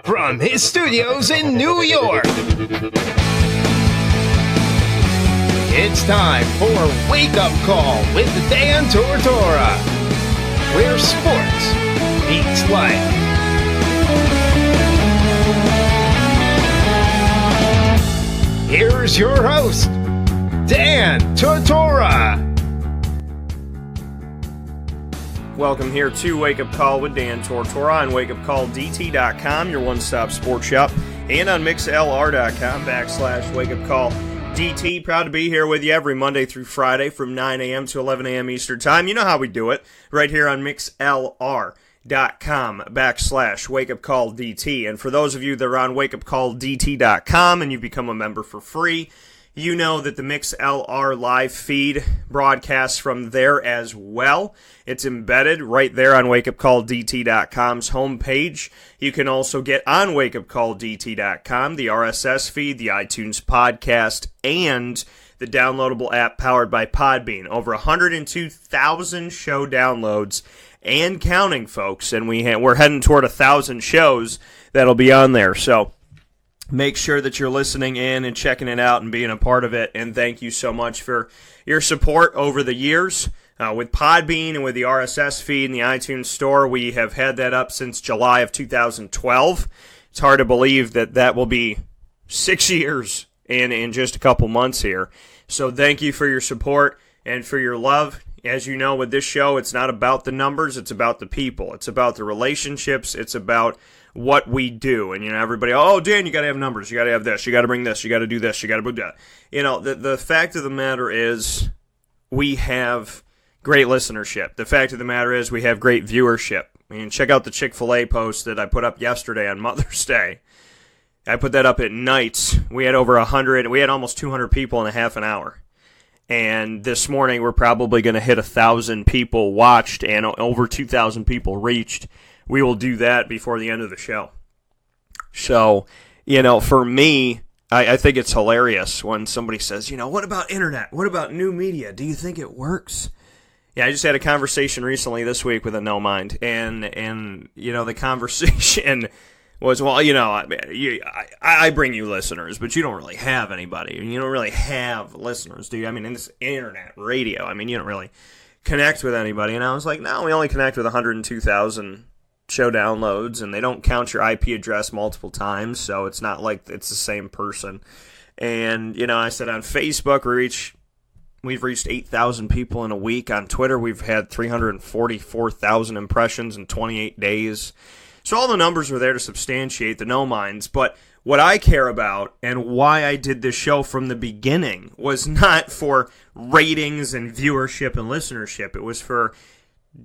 From his studios in New York, it's time for Wake Up Call with Dan Tortora, where sports meets life. Here's your host, Dan Tortora. Welcome here to Wake Up Call with Dan Tortora on wakeupcalldt.com, your one-stop sports shop, and on mixlr.com/wakeupcalldt. Proud to be here with you every Monday through Friday from 9 a.m. to 11 a.m. Eastern Time. You know how we do it, right here on mixlr.com/wakeupcalldt. And for those of you that are on wakeupcalldt.com and you become a member for free, you know that the MixLR live feed broadcasts from there as well. It's embedded right there on wakeupcalldt.com's homepage. You can also get on wakeupcalldt.com the RSS feed, the iTunes podcast, and the downloadable app powered by Podbean. Over 102,000 show downloads and counting, folks. And we're heading toward 1,000 shows that'll be on there. So make sure that you're listening in and checking it out and being a part of it. And thank you so much for your support over the years. With Podbean and with the RSS feed and the iTunes store, we have had that up since July of 2012. It's hard to believe that will be 6 years in just a couple months here. So thank you for your support and for your love. As you know, with this show, it's not about the numbers, it's about the people. It's about the relationships, it's about what we do. And, everybody, oh, Dan, you got to have numbers, you got to have this, you got to bring this, you got to do this, you got to do that. The fact of the matter is we have great listenership. The fact of the matter is we have great viewership. Check out the Chick-fil-A post that I put up yesterday on Mother's Day. I put that up at night. We had almost 200 people in a half an hour. And this morning we're probably going to hit 1,000 people watched and over 2,000 people reached. We will do that before the end of the show. So, for me, I think it's hilarious when somebody says, what about internet? What about new media? Do you think it works? Yeah, I just had a conversation recently this week with a no mind, and the conversation was, well, I bring you listeners, but you don't really have anybody. You don't really have listeners, do you? In this internet radio, you don't really connect with anybody. And I was like, no, we only connect with 102,000 show downloads, and they don't count your IP address multiple times, so it's not like it's the same person. And, I said on Facebook, we've reached 8,000 people in a week. On Twitter, we've had 344,000 impressions in 28 days. So all the numbers are there to substantiate the no minds. But what I care about and why I did this show from the beginning was not for ratings and viewership and listenership. It was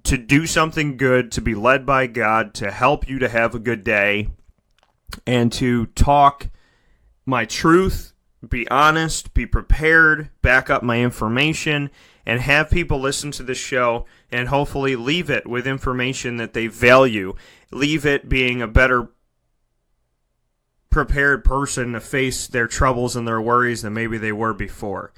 to do something good, to be led by God, to help you to have a good day, and to talk my truth, be honest, be prepared, back up my information, and have people listen to this show and hopefully leave it with information that they value. Leave it being a better prepared person to face their troubles and their worries than maybe they were before.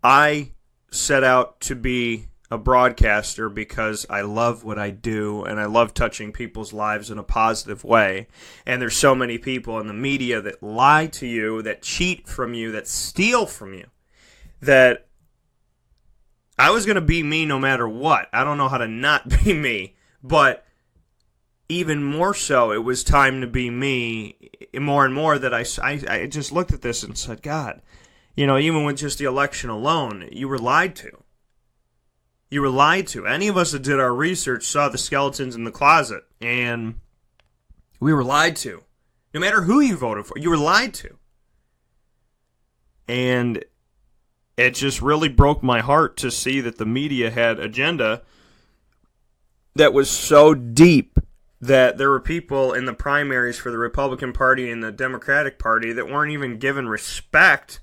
I set out to be a broadcaster because I love what I do and I love touching people's lives in a positive way. And there's so many people in the media that lie to you, that cheat from you, that steal from you, that I was going to be me no matter what. I don't know how to not be me, but even more so, it was time to be me more and more. That I just looked at this and said, God, even with just the election alone, you were lied to. You were lied to. Any of us that did our research saw the skeletons in the closet, and we were lied to. No matter who you voted for, you were lied to. And it just really broke my heart to see that the media had agenda that was so deep that there were people in the primaries for the Republican Party and the Democratic Party that weren't even given respect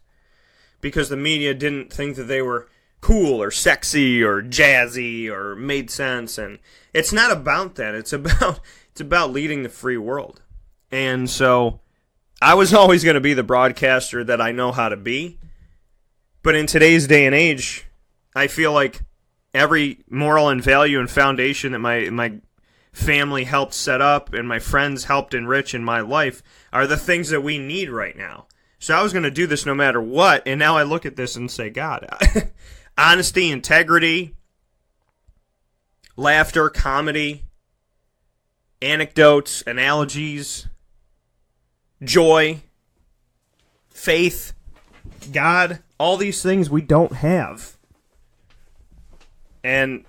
because the media didn't think that they were cool or sexy or jazzy or made sense. And it's not about that. It's about leading the free world. And so I was always going to be the broadcaster that I know how to be. But in today's day and age, I feel like every moral and value and foundation that my family helped set up and my friends helped enrich in my life are the things that we need right now. So I was going to do this no matter what, and now I look at this and say, God, honesty, integrity, laughter, comedy, anecdotes, analogies, joy, faith, God, all these things we don't have. And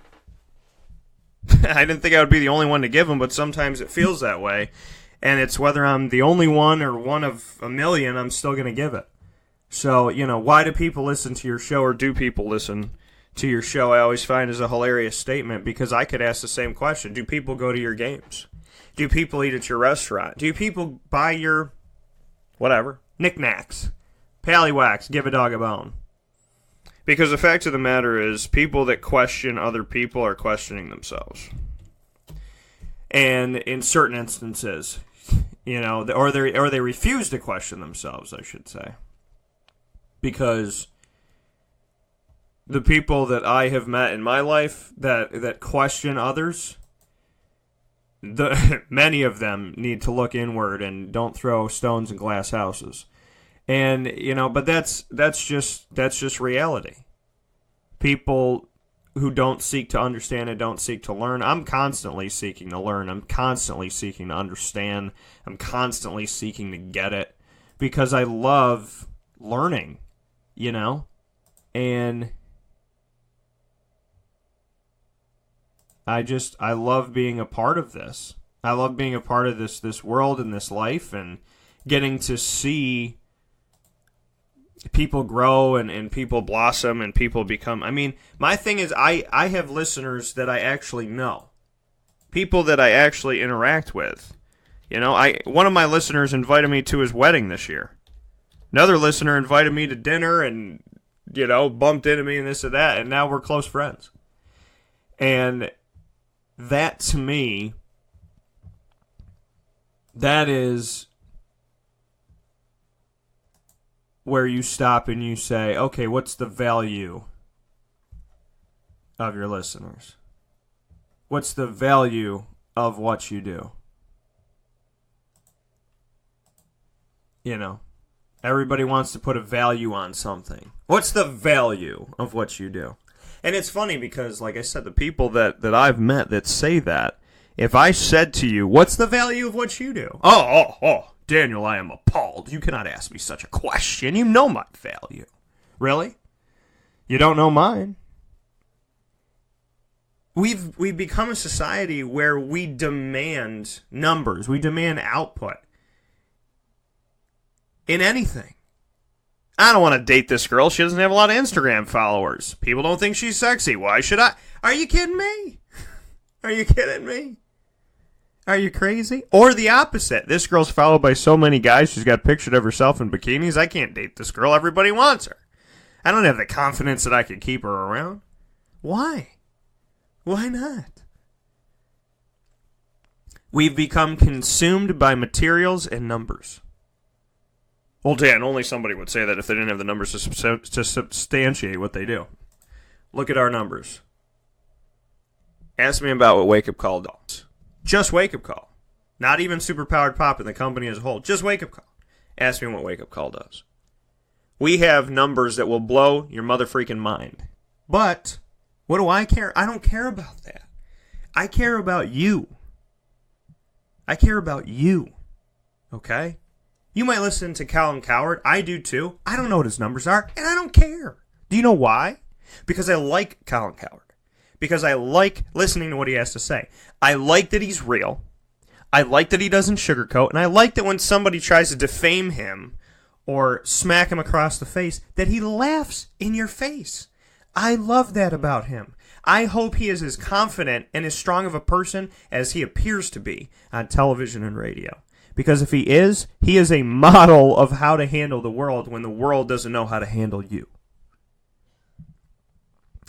I didn't think I would be the only one to give them, but sometimes it feels that way. And it's whether I'm the only one or one of a million, I'm still going to give it. So, why do people listen to your show, or do people listen to your show? I always find is a hilarious statement, because I could ask the same question. Do people go to your games? Do people eat at your restaurant? Do people buy your, whatever, knickknacks, pallywhacks, give a dog a bone? Because the fact of the matter is, people that question other people are questioning themselves. And in certain instances, or they refuse to question themselves, I should say. Because the people that I have met in my life that question others, many of them need to look inward and don't throw stones in glass houses. And but that's just reality. People who don't seek to understand and don't seek to learn. I'm constantly seeking to learn. I'm constantly seeking to understand. I'm constantly seeking to get it, because I love learning, and I love being a part of this. I love being a part of this world and this life, and getting to see people grow and people blossom and people become. My thing is I have listeners that I actually know. People that I actually interact with. One of my listeners invited me to his wedding this year. Another listener invited me to dinner and, bumped into me and this and that, and now we're close friends. And that, to me, that is where you stop and you say, okay, what's the value of your listeners? What's the value of what you do? Everybody wants to put a value on something. What's the value of what you do? And it's funny because, like I said, the people that I've met that say that, if I said to you, what's the value of what you do? Oh, Daniel, I am appalled. You cannot ask me such a question. You know my value. Really? You don't know mine. We've become a society where we demand numbers. We demand output in anything. I don't want to date this girl. She doesn't have a lot of Instagram followers. People don't think she's sexy. Why should I? Are you kidding me? Are you kidding me? Are you crazy? Or the opposite. This girl's followed by so many guys, she's got pictures of herself in bikinis. I can't date this girl. Everybody wants her. I don't have the confidence that I can keep her around. Why? Why not? We've become consumed by materials and numbers. Well, Dan, only somebody would say that if they didn't have the numbers to substantiate what they do. Look at our numbers. Ask me about what Wake Up Call does. Just Wake Up Call. Not even Superpowered Pop in the company as a whole. Just Wake Up Call. Ask me what Wake Up Call does. We have numbers that will blow your mother-freaking mind. But what do I care? I don't care about that. I care about you. I care about you. Okay? You might listen to Callum Coward. I do too. I don't know what his numbers are, and I don't care. Do you know why? Because I like Callum Coward. Because I like listening to what he has to say. I like that he's real. I like that he doesn't sugarcoat. And I like that when somebody tries to defame him or smack him across the face, that he laughs in your face. I love that about him. I hope he is as confident and as strong of a person as he appears to be on television and radio. Because if he is a model of how to handle the world when the world doesn't know how to handle you.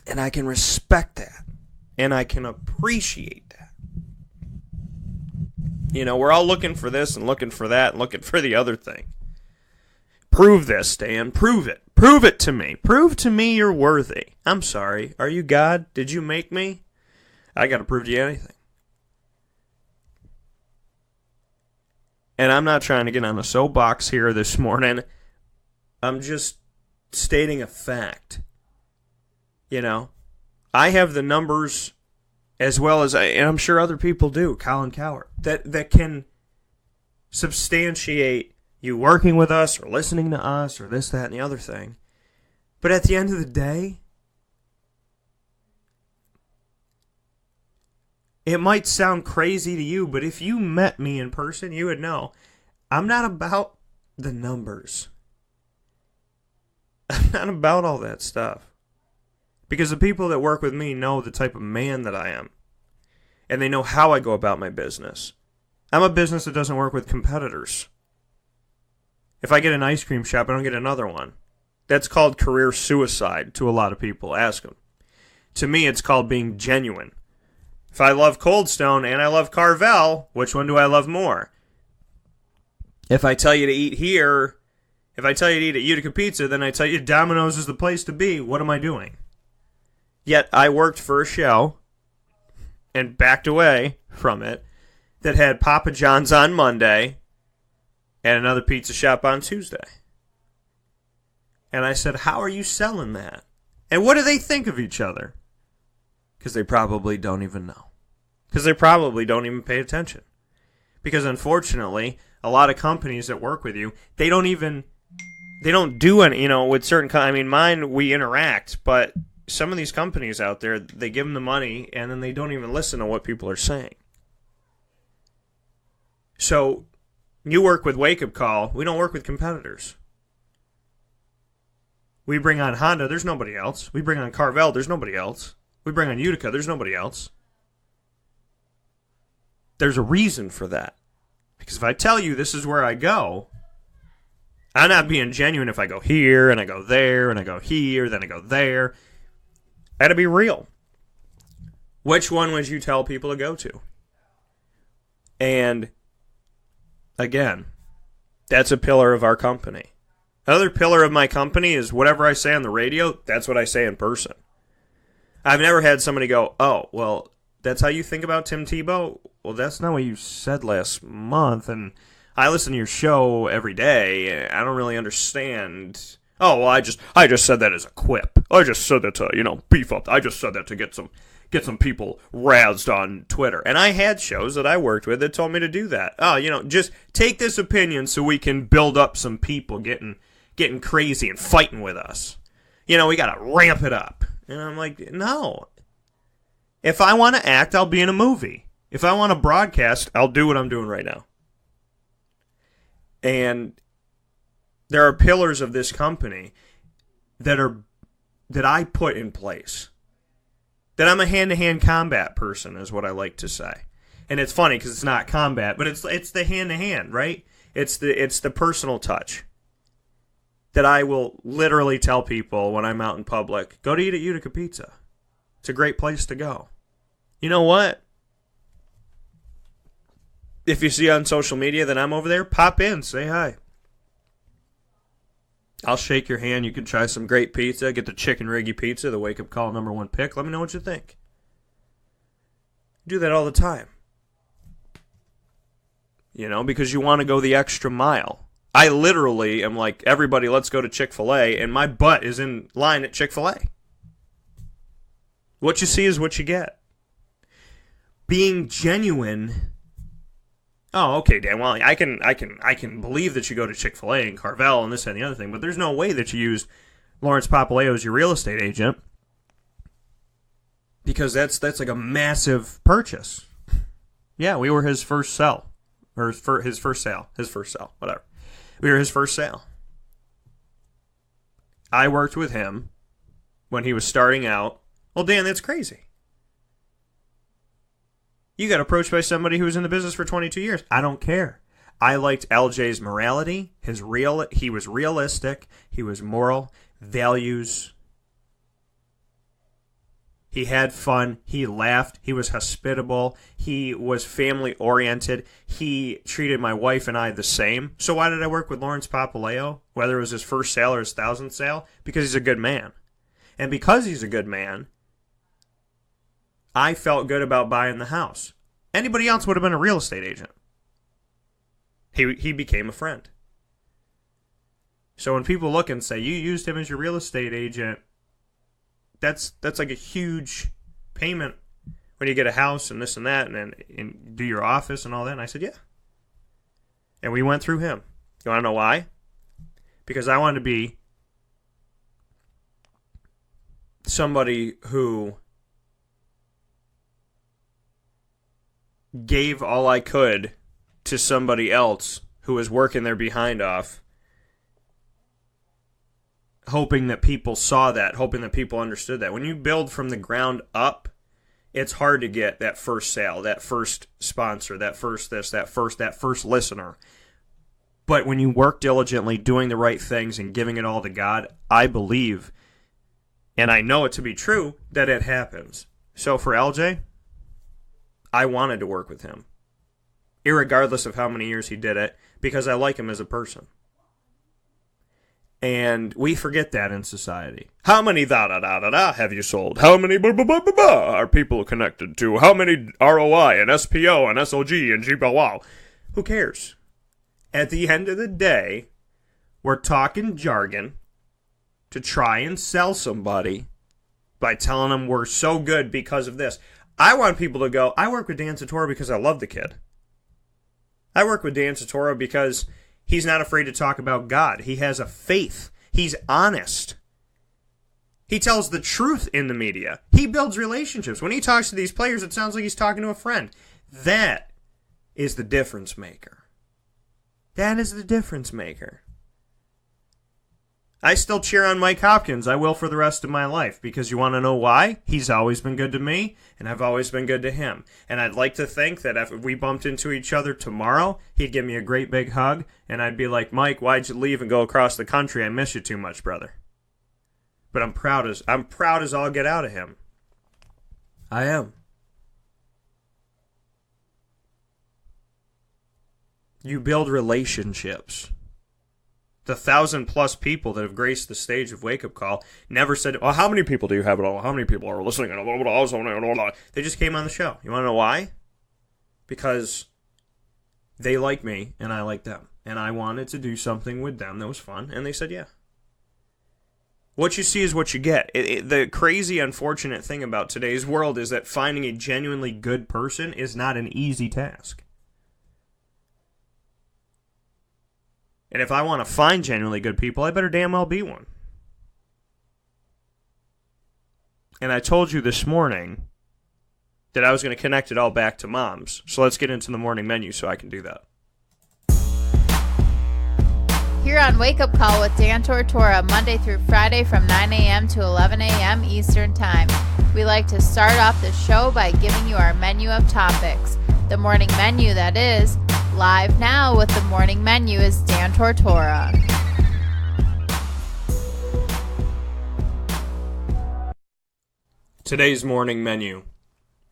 And I can respect that. And I can appreciate that. We're all looking for this and looking for that and looking for the other thing. Prove this, Dan. Prove it. Prove it to me. Prove to me you're worthy. I'm sorry. Are you God? Did you make me? I got to prove to you anything. And I'm not trying to get on a soapbox here this morning. I'm just stating a fact. You know, I have the numbers as well as and I'm sure other people do, Colin Coward, that can substantiate you working with us or listening to us or this, that, and the other thing. But at the end of the day, it might sound crazy to you, but if you met me in person, you would know I'm not about the numbers. I'm not about all that stuff. Because the people that work with me know the type of man that I am. And they know how I go about my business. I'm a business that doesn't work with competitors. If I get an ice cream shop, I don't get another one. That's called career suicide to a lot of people. Ask them. To me, it's called being genuine. If I love Cold Stone and I love Carvel, which one do I love more? If I tell you to eat here, if I tell you to eat at Utica Pizza, then I tell you Domino's is the place to be, what am I doing? Yet I worked for a show and backed away from it that had Papa John's on Monday and another pizza shop on Tuesday. And I said, how are you selling that? And what do they think of each other? Because they probably don't even know. Because they probably don't even pay attention. Because unfortunately, a lot of companies that work with you, they don't do any, with certain, mine, we interact, but some of these companies out there, they give them the money and then they don't even listen to what people are saying. So, you work with Wake Up Call, we don't work with competitors. We bring on Honda, there's nobody else. We bring on Carvel, there's nobody else. We bring on Utica, there's nobody else. There's a reason for that. Because if I tell you this is where I go, I'm not being genuine if I go here, and I go there, and I go here, then I go there. I gotta be real. Which one would you tell people to go to? And, again, that's a pillar of our company. Another pillar of my company is whatever I say on the radio, that's what I say in person. I've never had somebody go, oh, well, that's how you think about Tim Tebow? Well, that's not what you said last month, and I listen to your show every day, and I don't really understand. Oh, well, I just said that as a quip. I just said that to, beef up. I just said that to get some people razzed on Twitter. And I had shows that I worked with that told me to do that. Oh, just take this opinion so we can build up some people getting crazy and fighting with us. We got to ramp it up. And I'm like, no. If I want to act, I'll be in a movie. If I want to broadcast, I'll do what I'm doing right now. And there are pillars of this company that I put in place. That I'm a hand-to-hand combat person, is what I like to say. And it's funny because it's not combat, but it's the hand-to-hand, right? It's the personal touch. That I will literally tell people when I'm out in public, go to eat at Utica Pizza. It's a great place to go. You know what? If you see on social media that I'm over there, pop in, say hi. I'll shake your hand. You can try some great pizza. Get the chicken riggy pizza, the Wake Up Call #1 pick. Let me know what you think. Do that all the time. Because you want to go the extra mile. I literally am like, everybody, let's go to Chick-fil-A, and my butt is in line at Chick-fil-A. What you see is what you get. Being genuine. Oh, okay, Dan. Well, I can believe that you go to Chick-fil-A and Carvel and this and the other thing, but there's no way that you used Lawrence Papaleo as your real estate agent, because that's like a massive purchase. Yeah, we were his first sell, or his first sale, whatever. We were his first sale. I worked with him when he was starting out. Well, Dan, that's crazy. You got approached by somebody who was in the business for 22 years. I don't care. I liked LJ's morality. He was realistic. He was moral. Values. He had fun. He laughed. He was hospitable. He was family-oriented. He treated my wife and I the same. So why did I work with Lawrence Papaleo, whether it was his first sale or his 1,000th sale? Because he's a good man. And because he's a good man, I felt good about buying the house. Anybody else would have been a real estate agent. He became a friend. So when people look and say, you used him as your real estate agent, that's like a huge payment when you get a house and this and that and do your office and all that. And I said, yeah. And we went through him. You want to know why? Because I wanted to be somebody who gave all I could to somebody else who was working their behind off, hoping that people saw that, hoping that people understood that. When you build from the ground up, it's hard to get that first sale, that first sponsor, that first this, that first listener. But when you work diligently, doing the right things and giving it all to God, I believe, and I know it to be true, that it happens. So for LJ, I wanted to work with him, irregardless of how many years he did it, because I like him as a person. And we forget that in society. How many da-da-da-da-da have you sold? How many are people connected to? How many ROI and SPO and SOG and GBOW? Who cares? At the end of the day, we're talking jargon to try and sell somebody by telling them we're so good because of this. I want people to go, I work with Dan Tortora because I love the kid. I work with Dan Tortora because he's not afraid to talk about God. He has a faith. He's honest. He tells the truth in the media. He builds relationships. When he talks to these players, it sounds like he's talking to a friend. That is the difference maker. That is the difference maker. I still cheer on Mike Hopkins. I will for the rest of my life. Because you want to know why? He's always been good to me, and I've always been good to him. And I'd like to think that if we bumped into each other tomorrow, he'd give me a great big hug, and I'd be like, Mike, why'd you leave and go across the country? I miss you too much, brother. But I'm proud as all get out of him. I am. You build relationships. The 1,000+ people that have graced the stage of Wake Up Call never said, oh, how many people do you have at all? How many people are listening? They just came on the show. You want to know why? Because they like me and I like them. And I wanted to do something with them that was fun. And they said, yeah. What you see is what you get. The crazy, unfortunate thing about today's world is that finding a genuinely good person is not an easy task. And if I want to find genuinely good people, I better damn well be one. And I told you this morning that I was going to connect it all back to moms. So let's get into the morning menu so I can do that. Here on Wake Up Call with Dan Tortora, Monday through Friday from 9 a.m. to 11 a.m. Eastern Time. We like to start off the show by giving you our menu of topics. The morning menu, that is. Live now with the morning menu is Dan Tortora. Today's morning menu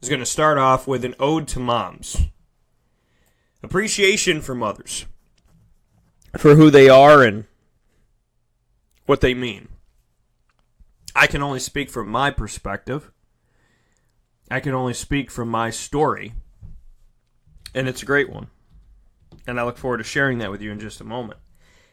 is going to start off with an ode to moms. Appreciation for mothers. For who they are and what they mean. I can only speak from my perspective. I can only speak from my story. And it's a great one. And I look forward to sharing that with you in just a moment.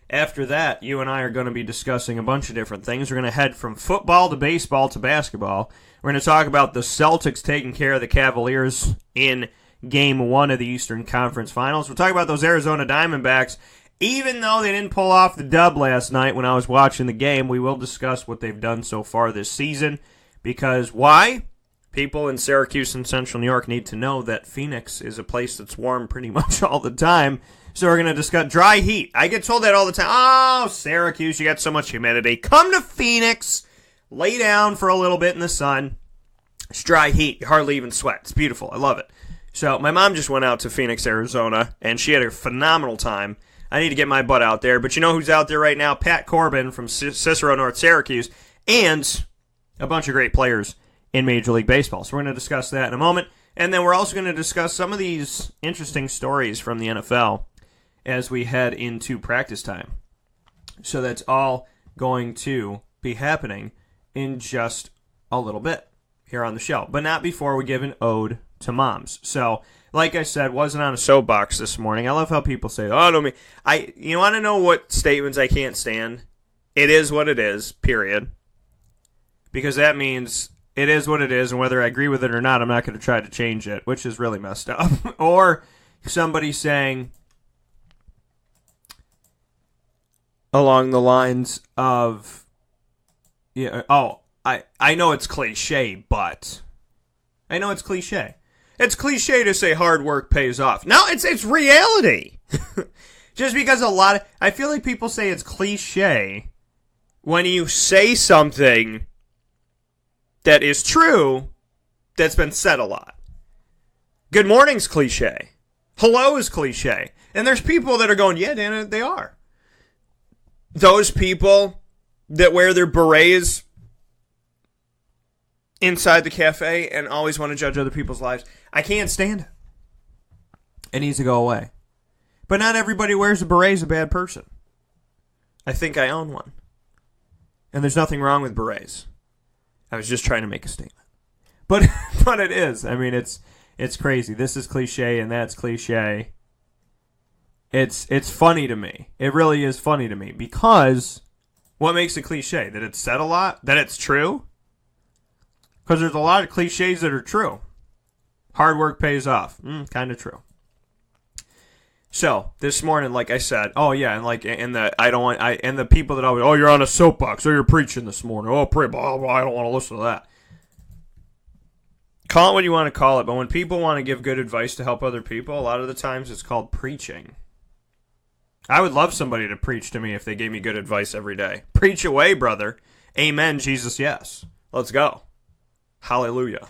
After that, you and I are going to be discussing a bunch of different things. We're going to head from football to baseball to basketball. We're going to talk about the Celtics taking care of the Cavaliers in Game 1 of the Eastern Conference Finals. We'll talk about those Arizona Diamondbacks. Even though they didn't pull off the dub last night when I was watching the game, we will discuss what they've done so far this season. Because why? People in Syracuse and Central New York need to know that Phoenix is a place that's warm pretty much all the time. So we're going to discuss dry heat. I get told that all the time. Oh, Syracuse, you got so much humidity. Come to Phoenix. Lay down for a little bit in the sun. It's dry heat. You hardly even sweat. It's beautiful. I love it. So my mom just went out to Phoenix, Arizona, and she had a phenomenal time. I need to get my butt out there. But you know who's out there right now? Pat Corbin from Cicero, North Syracuse, and a bunch of great players in Major League Baseball. So we're going to discuss that in a moment. And then we're also going to discuss some of these interesting stories from the NFL as we head into practice time. So that's all going to be happening in just a little bit here on the show. But not before we give an ode to moms. So, like I said, wasn't on a soapbox this morning. I love how people say, "Oh, don't me." You want to know what statements I can't stand? It is what it is. Period. Because that means it is what it is, and whether I agree with it or not, I'm not going to try to change it, which is really messed up. Or somebody saying along the lines of, "Yeah, oh, I know it's cliche, but I know it's cliche. It's cliche to say hard work pays off. No, it's reality." Just because I feel like people say it's cliche when you say something that is true that's been said a lot. Good morning's cliche. Hello is cliche. And there's people that are going, yeah, Dan, they are. Those people that wear their berets inside the cafe and always want to judge other people's lives, I can't stand it. It needs to go away. But not everybody wears a beret is a bad person. I think I own one. And there's nothing wrong with berets. I was just trying to make a statement. But it is. I mean, it's crazy. This is cliche and that's cliche. It's funny to me. It really is funny to me. Because what makes it cliche? That it's said a lot? That it's true? Because there's a lot of cliches that are true. Hard work pays off. Kind of true. So this morning, like I said, oh yeah, and the people that always, oh, you're on a soapbox, or you're preaching this morning, oh, blah, blah, blah, I don't want to listen to that. Call it what you want to call it, but when people want to give good advice to help other people, a lot of the times it's called preaching. I would love somebody to preach to me if they gave me good advice every day. Preach away, brother. Amen, Jesus, yes. Let's go. Hallelujah.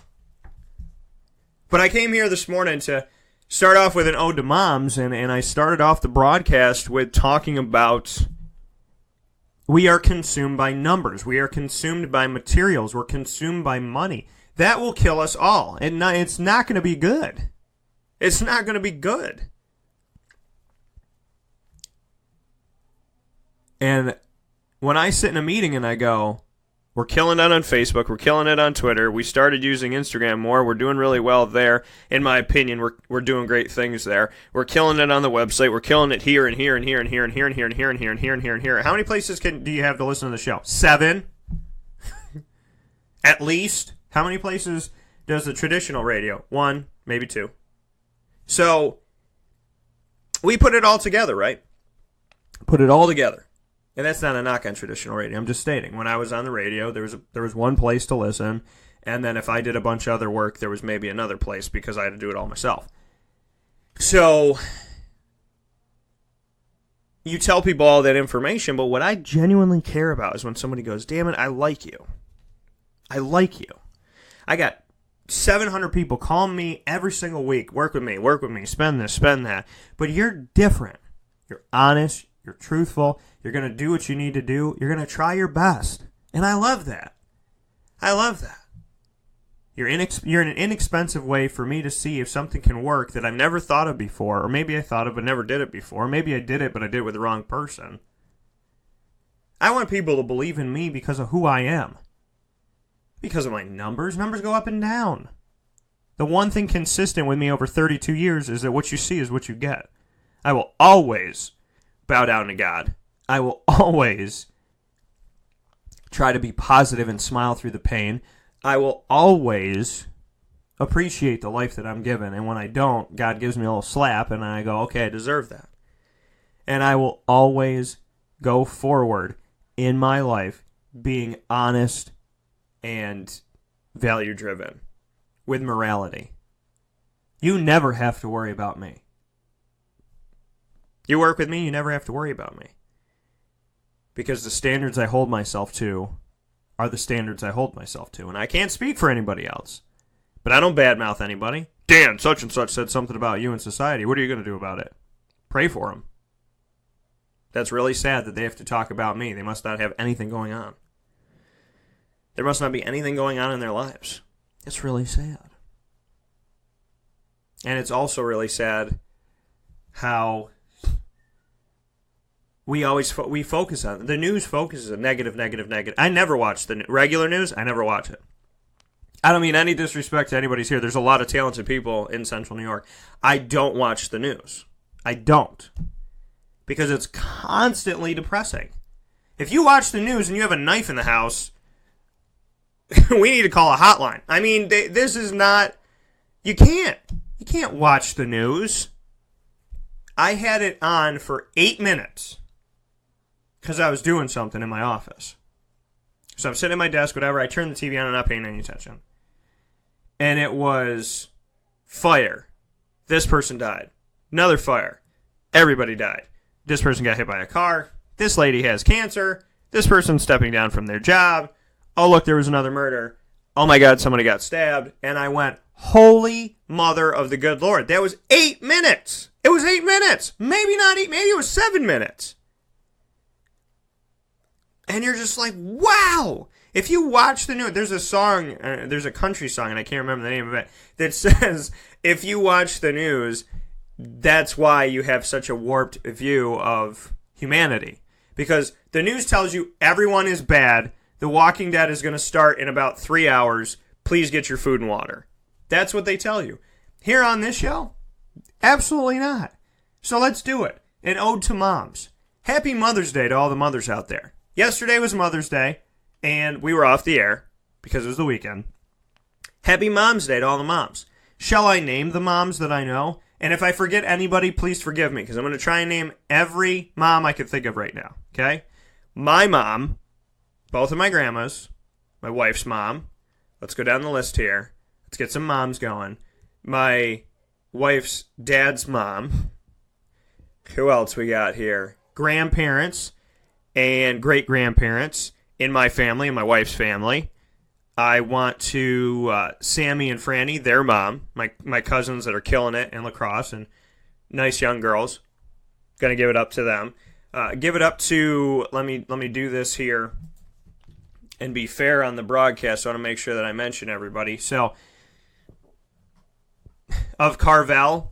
But I came here this morning to start off with an ode to moms, and I started off the broadcast with talking about we are consumed by numbers. We are consumed by materials. We're consumed by money. That will kill us all. And it's not going to be good. It's not going to be good. And when I sit in a meeting and I go, we're killing it on Facebook. We're killing it on Twitter. We started using Instagram more. We're doing really well there. In my opinion, we're doing great things there. We're killing it on the website. We're killing it here and here and here and here and here and here and here and here and here and here and here. How many places do you have to listen to the show? 7? At least. How many places does the traditional radio? 1, maybe 2. So we put it all together, right? Put it all together. And that's not a knock on traditional radio. I'm just stating. When I was on the radio, there was one place to listen, and then if I did a bunch of other work, there was maybe another place because I had to do it all myself. So you tell people all that information, but what I genuinely care about is when somebody goes, damn it, I like you. I like you. I got 700 people calling me every single week. Work with me, spend this, spend that. But you're different. You're honest. You're truthful. You're going to do what you need to do. You're going to try your best. And I love that. I love that. You're an inexpensive way for me to see if something can work that I never thought of before. Or maybe I thought of but never did it before. Maybe I did it, but I did it with the wrong person. I want people to believe in me because of who I am. Because of my numbers. Numbers go up and down. The one thing consistent with me over 32 years is that what you see is what you get. I will always bow down to God. I will always try to be positive and smile through the pain. I will always appreciate the life that I'm given. And when I don't, God gives me a little slap and I go, okay, I deserve that. And I will always go forward in my life being honest and value-driven with morality. You never have to worry about me. You work with me, you never have to worry about me. Because the standards I hold myself to are the standards I hold myself to. And I can't speak for anybody else. But I don't badmouth anybody. Dan, such and such said something about you in society. What are you going to do about it? Pray for them. That's really sad that they have to talk about me. They must not have anything going on. There must not be anything going on in their lives. It's really sad. And it's also really sad how we focus on the news. Focuses on negative. I never watch the regular news. I never watch it. I don't mean any disrespect to anybody's here. There's a lot of talented people in Central New York. I don't watch the news. I don't. Because it's constantly depressing. If you watch the news and you have a knife in the house, we need to call a hotline. I mean, this is not... You can't watch the news. I had it on for 8 minutes because I was doing something in my office. So I'm sitting at my desk, whatever. I turned the TV on and not paying any attention. And it was fire. This person died. Another fire. Everybody died. This person got hit by a car. This lady has cancer. This person's stepping down from their job. Oh, look, there was another murder. Oh, my God, somebody got stabbed. And I went, holy mother of the good Lord. That was 8 minutes. It was 8 minutes. Maybe not 8. Maybe it was 7 minutes. And you're just like, wow. If you watch the news, there's a song, there's a country song, and I can't remember the name of it, that says, if you watch the news, that's why you have such a warped view of humanity. Because the news tells you everyone is bad. The Walking Dead is going to start in about 3 hours. Please get your food and water. That's what they tell you. Here on this show, absolutely not. So let's do it. An ode to moms. Happy Mother's Day to all the mothers out there. Yesterday was Mother's Day, and we were off the air because it was the weekend. Happy Mom's Day to all the moms. Shall I name the moms that I know? And if I forget anybody, please forgive me, because I'm going to try and name every mom I can think of right now, okay? My mom, both of my grandmas, my wife's mom. Let's go down the list here. Let's get some moms going. My wife's dad's mom. Who else we got here? Grandparents and great-grandparents in my family, in my wife's family. I want to Sammy and Franny, their mom, my cousins that are killing it in lacrosse, and nice young girls. Gonna give it up to them. Give it up to, let me do this here and be fair on the broadcast. So I want to make sure that I mention everybody. So, of Carvel,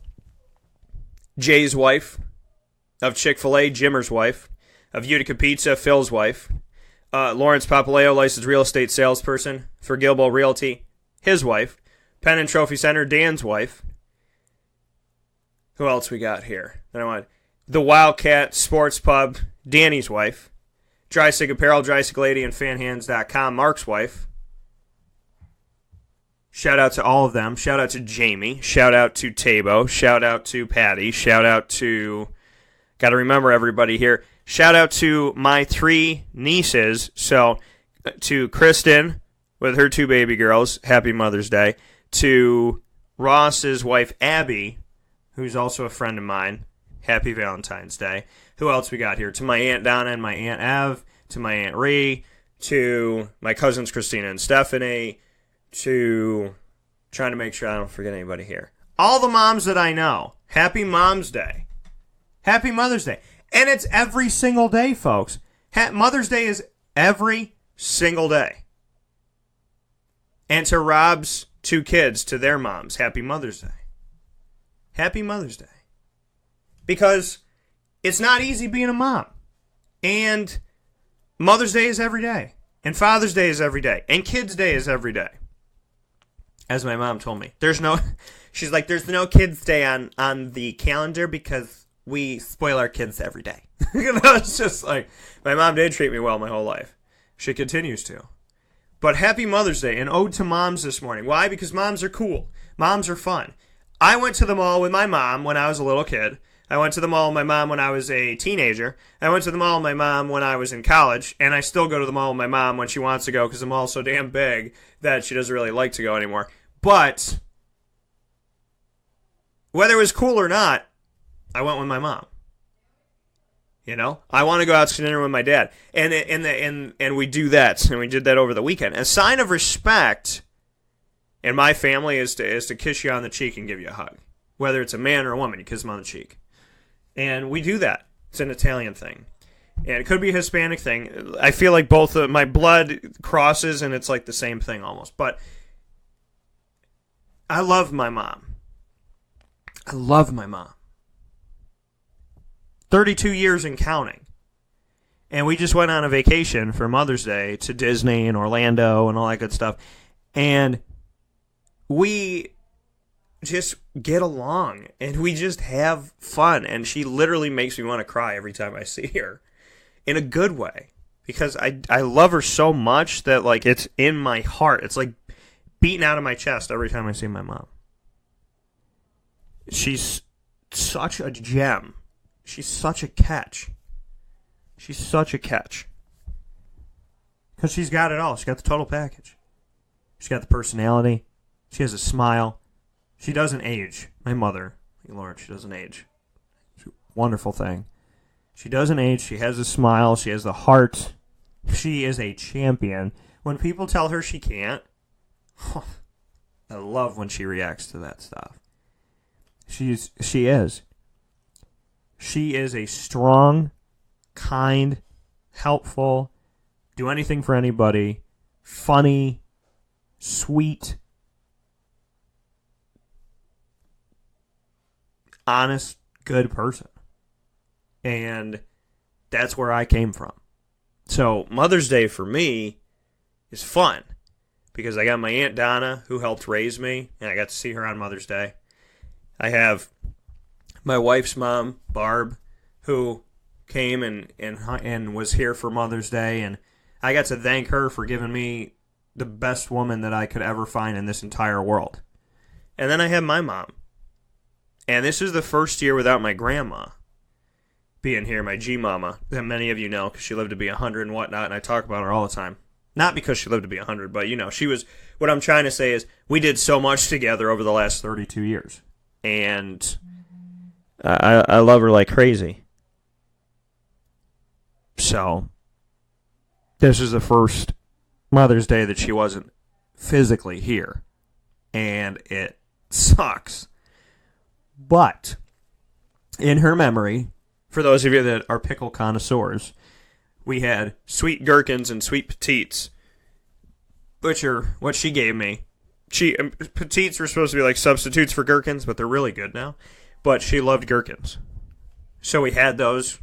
Jay's wife. Of Chick-fil-A, Jimmer's wife. Of Utica Pizza, Phil's wife. Lawrence Papaleo, licensed real estate salesperson for Gilbo Realty, his wife. Penn and Trophy Center, Dan's wife. Who else we got here? The Wildcat Sports Pub, Danny's wife. Dry-Sig Apparel, Dry-Sig Lady, and FanHands.com, Mark's wife. Shout out to all of them. Shout out to Jamie. Shout out to Tabo. Shout out to Patty. Shout out to... Got to remember everybody here. Shout out to my 3 nieces. So, to Kristen with her 2 baby girls, happy Mother's Day. To Ross's wife, Abby, who's also a friend of mine, happy Valentine's Day. Who else we got here? To my Aunt Donna and my Aunt Ev. To my Aunt Ree. To my cousins, Christina and Stephanie. To, trying to make sure I don't forget anybody here. All the moms that I know, happy Mom's Day. Happy Mother's Day. And it's every single day, folks. Mother's Day is every single day. And to Rob's 2 kids, to their moms, happy Mother's Day. Happy Mother's Day. Because it's not easy being a mom. And Mother's Day is every day. And Father's Day is every day. And Kids Day is every day. As my mom told me. She's like, there's no Kids Day on the calendar because we spoil our kids every day. It's just like, my mom did treat me well my whole life. She continues to. But happy Mother's Day, an ode to moms this morning. Why? Because moms are cool. Moms are fun. I went to the mall with my mom when I was a little kid. I went to the mall with my mom when I was a teenager. I went to the mall with my mom when I was in college. And I still go to the mall with my mom when she wants to go because the mall's so damn big that she doesn't really like to go anymore. But whether it was cool or not, I went with my mom. You know, I want to go out to dinner with my dad, and we do that, and we did that over the weekend. A sign of respect in my family is to kiss you on the cheek and give you a hug, whether it's a man or a woman. You kiss them on the cheek, and we do that. It's an Italian thing, and it could be a Hispanic thing. I feel like both of my blood crosses, and it's like the same thing almost. But I love my mom. I love my mom. 32 years and counting. And we just went on a vacation for Mother's Day to Disney and Orlando and all that good stuff. And we just get along and we just have fun. And she literally makes me want to cry every time I see her, in a good way, because I love her so much that, like, it's in my heart. It's like beating out of my chest every time I see my mom. She's such a gem. She's such a catch. She's such a catch. Because she's got it all. She's got the total package. She's got the personality. She has a smile. She doesn't age. My mother, Lord, she doesn't age. It's a wonderful thing. She doesn't age. She has a smile. She has the heart. She is a champion. When people tell her she can't, I love when she reacts to that stuff. She is. She is a strong, kind, helpful, do anything for anybody, funny, sweet, honest, good person. And that's where I came from. So Mother's Day for me is fun because I got my Aunt Donna, who helped raise me, and I got to see her on Mother's Day. I have my wife's mom, Barb, who came and was here for Mother's Day, and I got to thank her for giving me the best woman that I could ever find in this entire world. And then I have my mom. And this is the first year without my grandma being here, my G-mama, that many of you know because she lived to be 100 and whatnot, and I talk about her all the time. Not because she lived to be 100, but, you know, she was, what I'm trying to say is we did so much together over the last 32 years. And I love her like crazy. So, this is the first Mother's Day that she wasn't physically here. And it sucks. But, in her memory, for those of you that are pickle connoisseurs, we had sweet gherkins and sweet petites, which are what she gave me. Petites were supposed to be like substitutes for gherkins, but they're really good now. But she loved gherkins. So we had those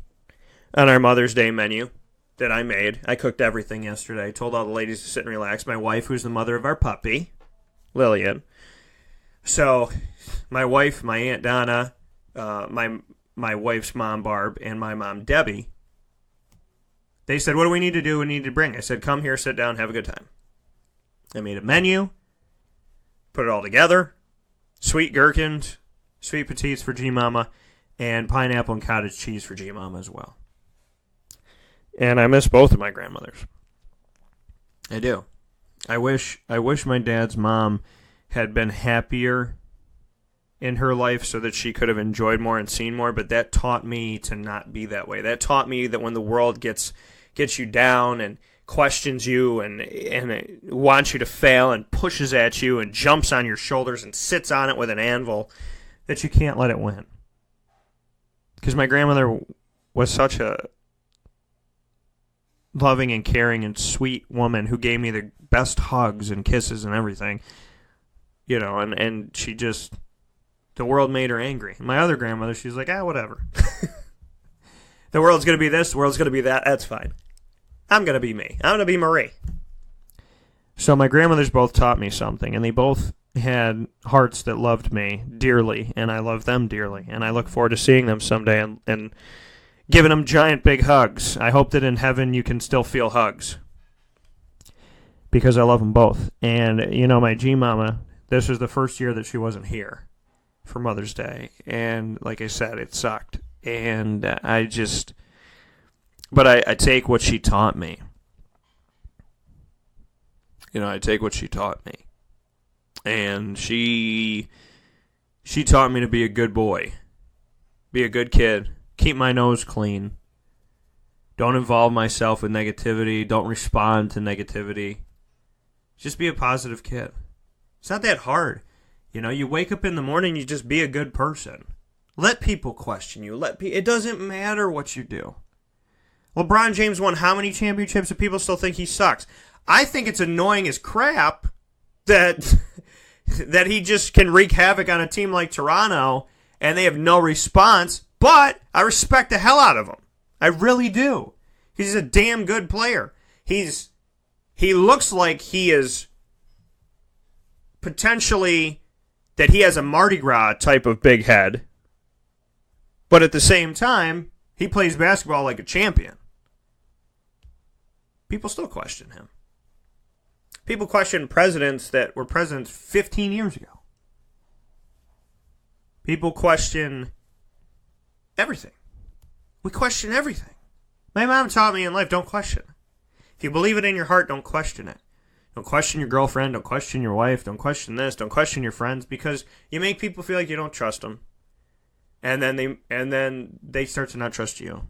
on our Mother's Day menu that I made. I cooked everything yesterday. Told all the ladies to sit and relax. My wife, who's the mother of our puppy, Lillian. So my wife, my Aunt Donna, my wife's mom, Barb, and my mom, Debbie, they said, what do we need to do? We need to bring. I said, come here, sit down, have a good time. I made a menu, put it all together, sweet gherkins, sweet petites for G-Mama, and pineapple and cottage cheese for G-Mama as well. And I miss both of my grandmothers. I do. I wish my dad's mom had been happier in her life so that she could have enjoyed more and seen more, but that taught me to not be that way. That taught me that when the world gets you down and questions you and wants you to fail and pushes at you and jumps on your shoulders and sits on it with an anvil, that you can't let it win. Because my grandmother was such a loving and caring and sweet woman who gave me the best hugs and kisses and everything. You know, and she just, the world made her angry. My other grandmother, she's like, whatever. The world's going to be this, the world's going to be that, that's fine. I'm going to be me. I'm going to be Marie. So my grandmothers both taught me something, and they both had hearts that loved me dearly, and I love them dearly, and I look forward to seeing them someday and giving them giant big hugs. I hope that in heaven you can still feel hugs, because I love them both. And, you know, my G-Mama, this was the first year that she wasn't here for Mother's Day, and like I said, it sucked. And but I take what she taught me. You know, I take what she taught me. And she taught me to be a good boy. Be a good kid. Keep my nose clean. Don't involve myself with negativity. Don't respond to negativity. Just be a positive kid. It's not that hard. You know, you wake up in the morning, you just be a good person. Let people question you. It doesn't matter what you do. LeBron James won how many championships and people still think he sucks? I think it's annoying as crap that he just can wreak havoc on a team like Toronto and they have no response, but I respect the hell out of him. I really do. He's a damn good player. He looks like he is potentially that he has a Mardi Gras type of big head, but at the same time, he plays basketball like a champion. People still question him. People question presidents that were presidents 15 years ago. People question everything. We question everything. My mom taught me in life, don't question. If you believe it in your heart, don't question it. Don't question your girlfriend. Don't question your wife. Don't question this. Don't question your friends, because you make people feel like you don't trust them, and then they start to not trust you,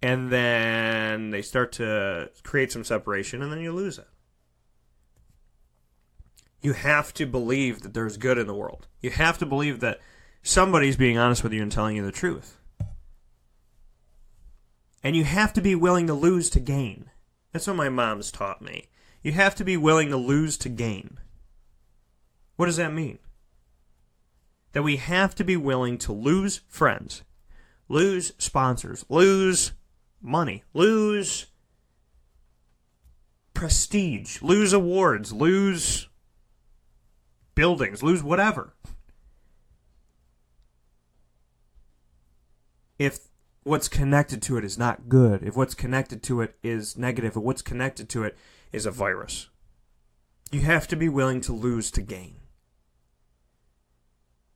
and then they start to create some separation, and then you lose it. You have to believe that there's good in the world. You have to believe that somebody's being honest with you and telling you the truth, and you have to be willing to lose to gain. That's what my mom's taught me. You have to be willing to lose to gain. What does that mean? That we have to be willing to lose friends, lose sponsors, lose money, lose prestige, lose awards, lose buildings, lose whatever. If what's connected to it is not good, if what's connected to it is negative, if what's connected to it is a virus, you have to be willing to lose to gain.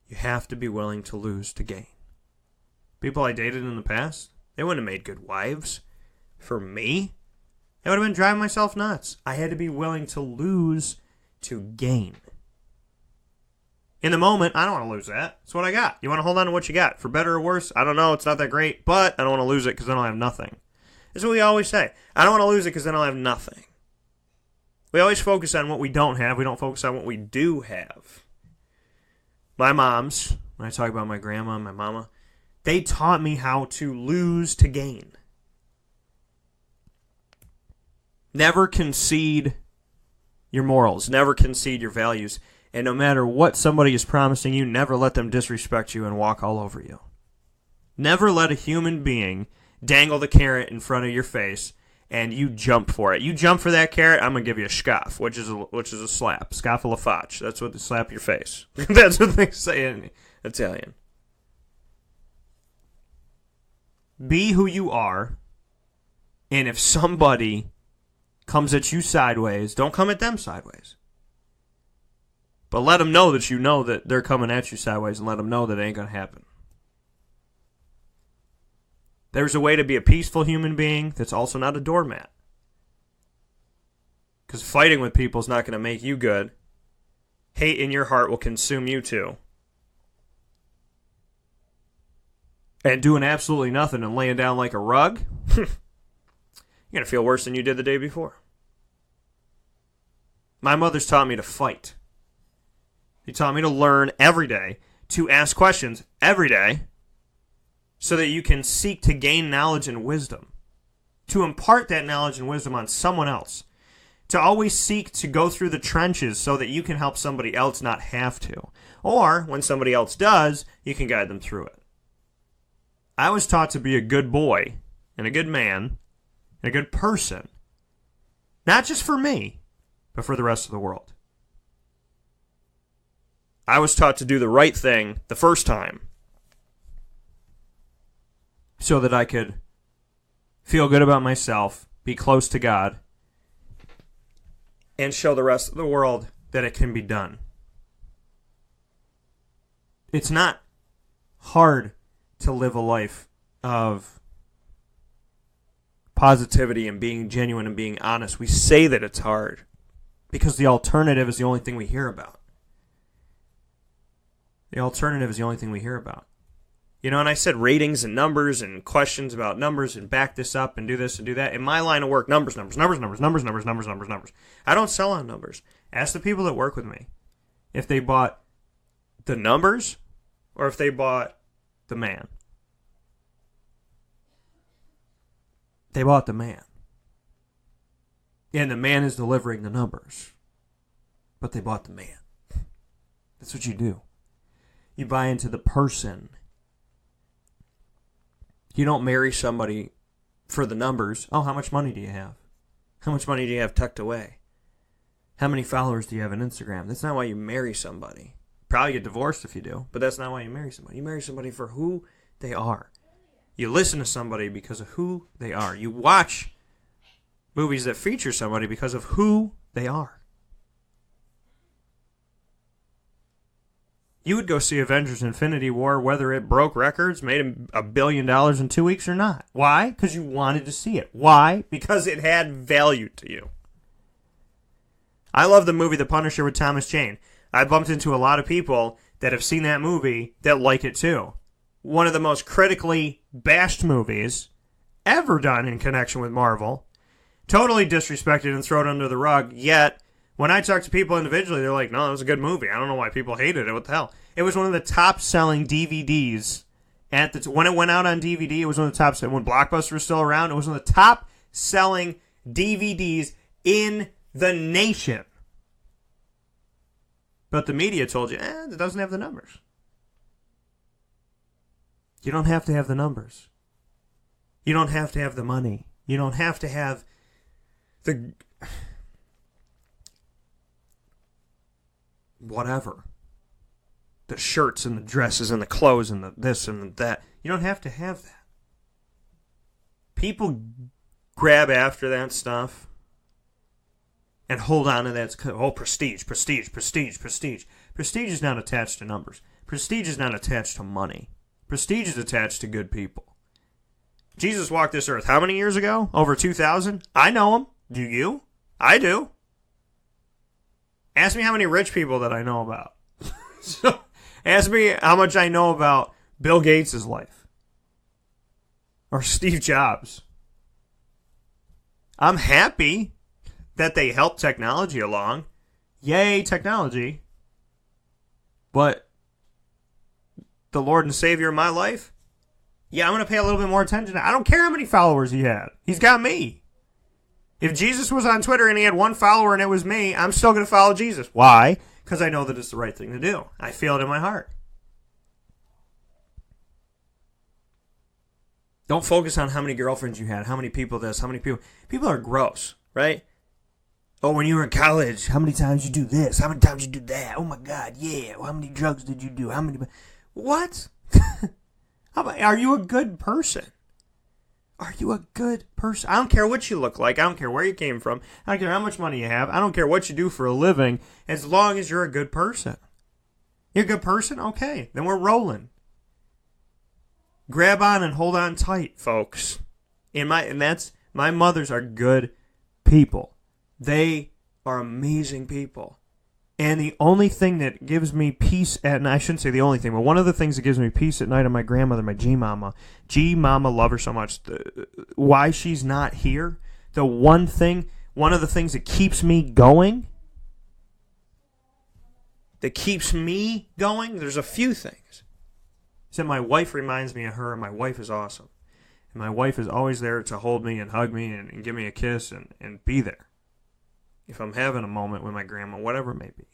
You have to be willing to lose to gain. People I dated in the past, they wouldn't have made good wives. For me, I would have been driving myself nuts. I had to be willing to lose to gain. In the moment, I don't want to lose that. It's what I got. You want to hold on to what you got. For better or worse, I don't know. It's not that great, but I don't want to lose it because then I'll have nothing. That's what we always say. I don't want to lose it because then I'll have nothing. We always focus on what we don't have. We don't focus on what we do have. My moms, when I talk about my grandma and my mama, they taught me how to lose to gain. Never concede your morals. Never concede your values. And no matter what somebody is promising you, never let them disrespect you and walk all over you. Never let a human being dangle the carrot in front of your face and you jump for it. You jump for that carrot, I'm going to give you a scoff, which is a slap. Scoffala faccia. That's what they slap your face. That's what they say in Italian. Be who you are, and if somebody comes at you sideways, don't come at them sideways. But let them know that you know that they're coming at you sideways, and let them know that it ain't going to happen. There's a way to be a peaceful human being that's also not a doormat. Because fighting with people is not going to make you good. Hate in your heart will consume you too. And doing absolutely nothing and laying down like a rug, you're going to feel worse than you did the day before. My mother's taught me to fight. She taught me to learn every day, to ask questions every day, so that you can seek to gain knowledge and wisdom, to impart that knowledge and wisdom on someone else, to always seek to go through the trenches so that you can help somebody else not have to. Or, when somebody else does, you can guide them through it. I was taught to be a good boy, and a good man, and a good person, not just for me, but for the rest of the world. I was taught to do the right thing the first time, so that I could feel good about myself, be close to God, and show the rest of the world that it can be done. It's not hard to live a life of positivity and being genuine and being honest. We say that it's hard because the alternative is the only thing we hear about. The alternative is the only thing we hear about. You know, and I said ratings and numbers and questions about numbers and back this up and do this and do that. In my line of work, numbers. I don't sell on numbers. Ask the people that work with me if they bought the numbers or if they bought the man. They bought the man. And the man is delivering the numbers. But they bought the man. That's what you do. You buy into the person. You don't marry somebody for the numbers. Oh, how much money do you have? How much money do you have tucked away? How many followers do you have on Instagram? That's not why you marry somebody. Probably get divorced if you do, but that's not why you marry somebody. You marry somebody for who they are. You listen to somebody because of who they are. You watch movies that feature somebody because of who they are. You would go see Avengers Infinity War whether it broke records, made $1 billion in 2 weeks or not. Why? Because you wanted to see it. Why? Because it had value to you. I love the movie The Punisher with Thomas Jane. I bumped into a lot of people that have seen that movie that like it too. One of the most critically bashed movies ever done in connection with Marvel. Totally disrespected and thrown under the rug, yet when I talk to people individually, they're like, no, it was a good movie. I don't know why people hated it. What the hell? It was one of the top-selling DVDs. When it went out on DVD, it was one of the top-selling. When Blockbuster was still around, it was one of the top-selling DVDs in the nation. But the media told you, it doesn't have the numbers. You don't have to have the numbers. You don't have to have the money. You don't have to have the... whatever. The shirts and the dresses and the clothes and the this and the that. You don't have to have that. People grab after that stuff and hold on to that. Oh, prestige, prestige, prestige, prestige. Prestige is not attached to numbers. Prestige is not attached to money. Prestige is attached to good people. Jesus walked this earth how many years ago? Over 2,000? I know him. Do you? I do. Ask me how many rich people that I know about. So, ask me how much I know about Bill Gates' life. Or Steve Jobs. I'm happy that they helped technology along. Yay, technology. But the Lord and Savior of my life? Yeah, I'm going to pay a little bit more attention. I don't care how many followers he had. He's got me. If Jesus was on Twitter and he had one follower and it was me, I'm still going to follow Jesus. Why? Because I know that it's the right thing to do. I feel it in my heart. Don't focus on how many girlfriends you had, how many people this, how many people. People are gross, right? Oh, when you were in college, how many times you do this? How many times you do that? Oh my God, yeah. Well, how many drugs did you do? How many? What? Are you a good person? Are you a good person? I don't care what you look like. I don't care where you came from. I don't care how much money you have. I don't care what you do for a living, as long as you're a good person. You're a good person? Okay, then we're rolling. Grab on and hold on tight, folks. My mothers are good people. They are amazing people. And the only thing that gives me peace and I shouldn't say the only thing, but one of the things that gives me peace at night are my grandmother, my G-Mama. G-Mama, love her so much. Why she's not here, one of the things that keeps me going, there's a few things. So my wife reminds me of her, and my wife is awesome. And my wife is always there to hold me and hug me and give me a kiss and be there. If I'm having a moment with my grandma, whatever it may be.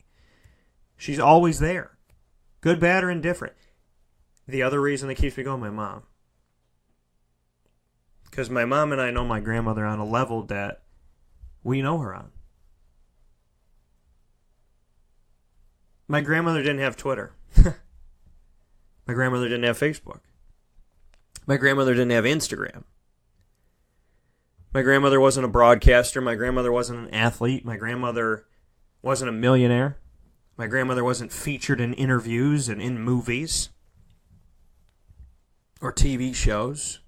She's always there. Good, bad, or indifferent. The other reason that keeps me going, my mom. Because my mom and I know my grandmother on a level that we know her on. My grandmother didn't have Twitter. My grandmother didn't have Facebook. My grandmother didn't have Instagram. My grandmother wasn't a broadcaster. My grandmother wasn't an athlete. My grandmother wasn't a millionaire. My grandmother wasn't featured in interviews and in movies or TV shows.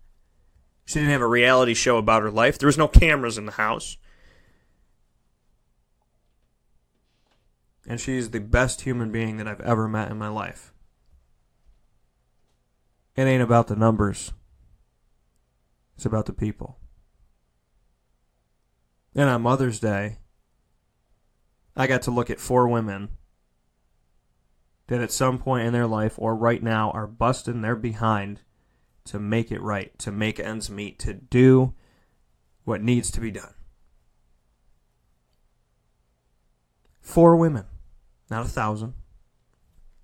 She didn't have a reality show about her life. There was no cameras in the house. And she's the best human being that I've ever met in my life. It ain't about the numbers. It's about the people. And on Mother's Day, I got to look at 4 women that at some point in their life or right now are busting their behind to make it right, to make ends meet, to do what needs to be done. 4 women, not 1,000,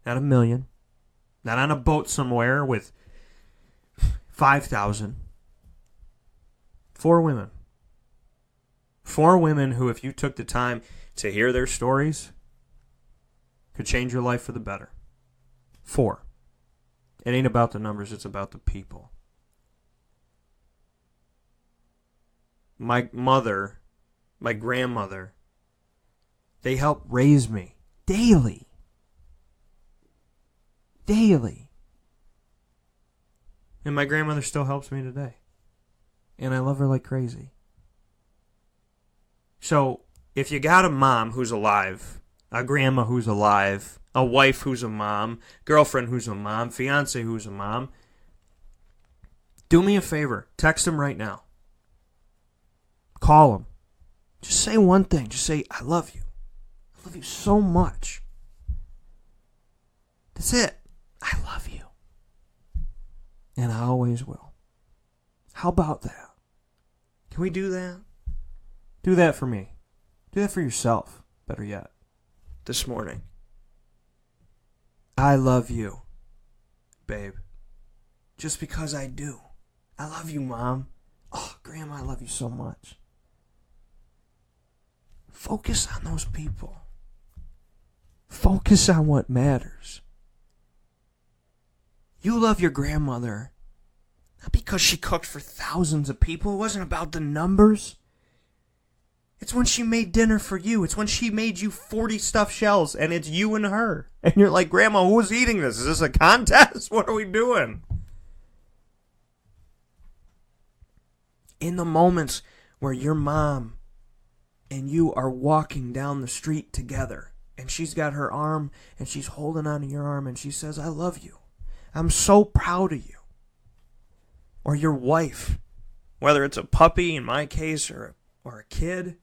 not 1,000,000, not on a boat somewhere with 5,000. 4 women. 4 women who, if you took the time to hear their stories could change your life for the better. 4, it ain't about the numbers, it's about the people. My mother, my grandmother, they helped raise me daily. Daily. And my grandmother still helps me today. And I love her like crazy. So, if you got a mom who's alive, a grandma who's alive, a wife who's a mom, girlfriend who's a mom, fiance who's a mom, do me a favor. Text them right now. Call them. Just say one thing. Just say, I love you. I love you so much. That's it. I love you. And I always will. How about that? Can we do that? Do that for me. Do that for yourself, better yet, this morning. I love you, babe. Just because I do. I love you, Mom. Oh, Grandma, I love you so much. Focus on those people. Focus on what matters. You love your grandmother, not because she cooked for thousands of people. It wasn't about the numbers. It's when she made dinner for you. It's when she made you 40 stuffed shells, and it's you and her. And you're like, Grandma, who's eating this? Is this a contest? What are we doing? In the moments where your mom and you are walking down the street together, and she's got her arm, and she's holding onto your arm, and she says, I love you. I'm so proud of you. Or your wife, whether it's a puppy, in my case, or a kid,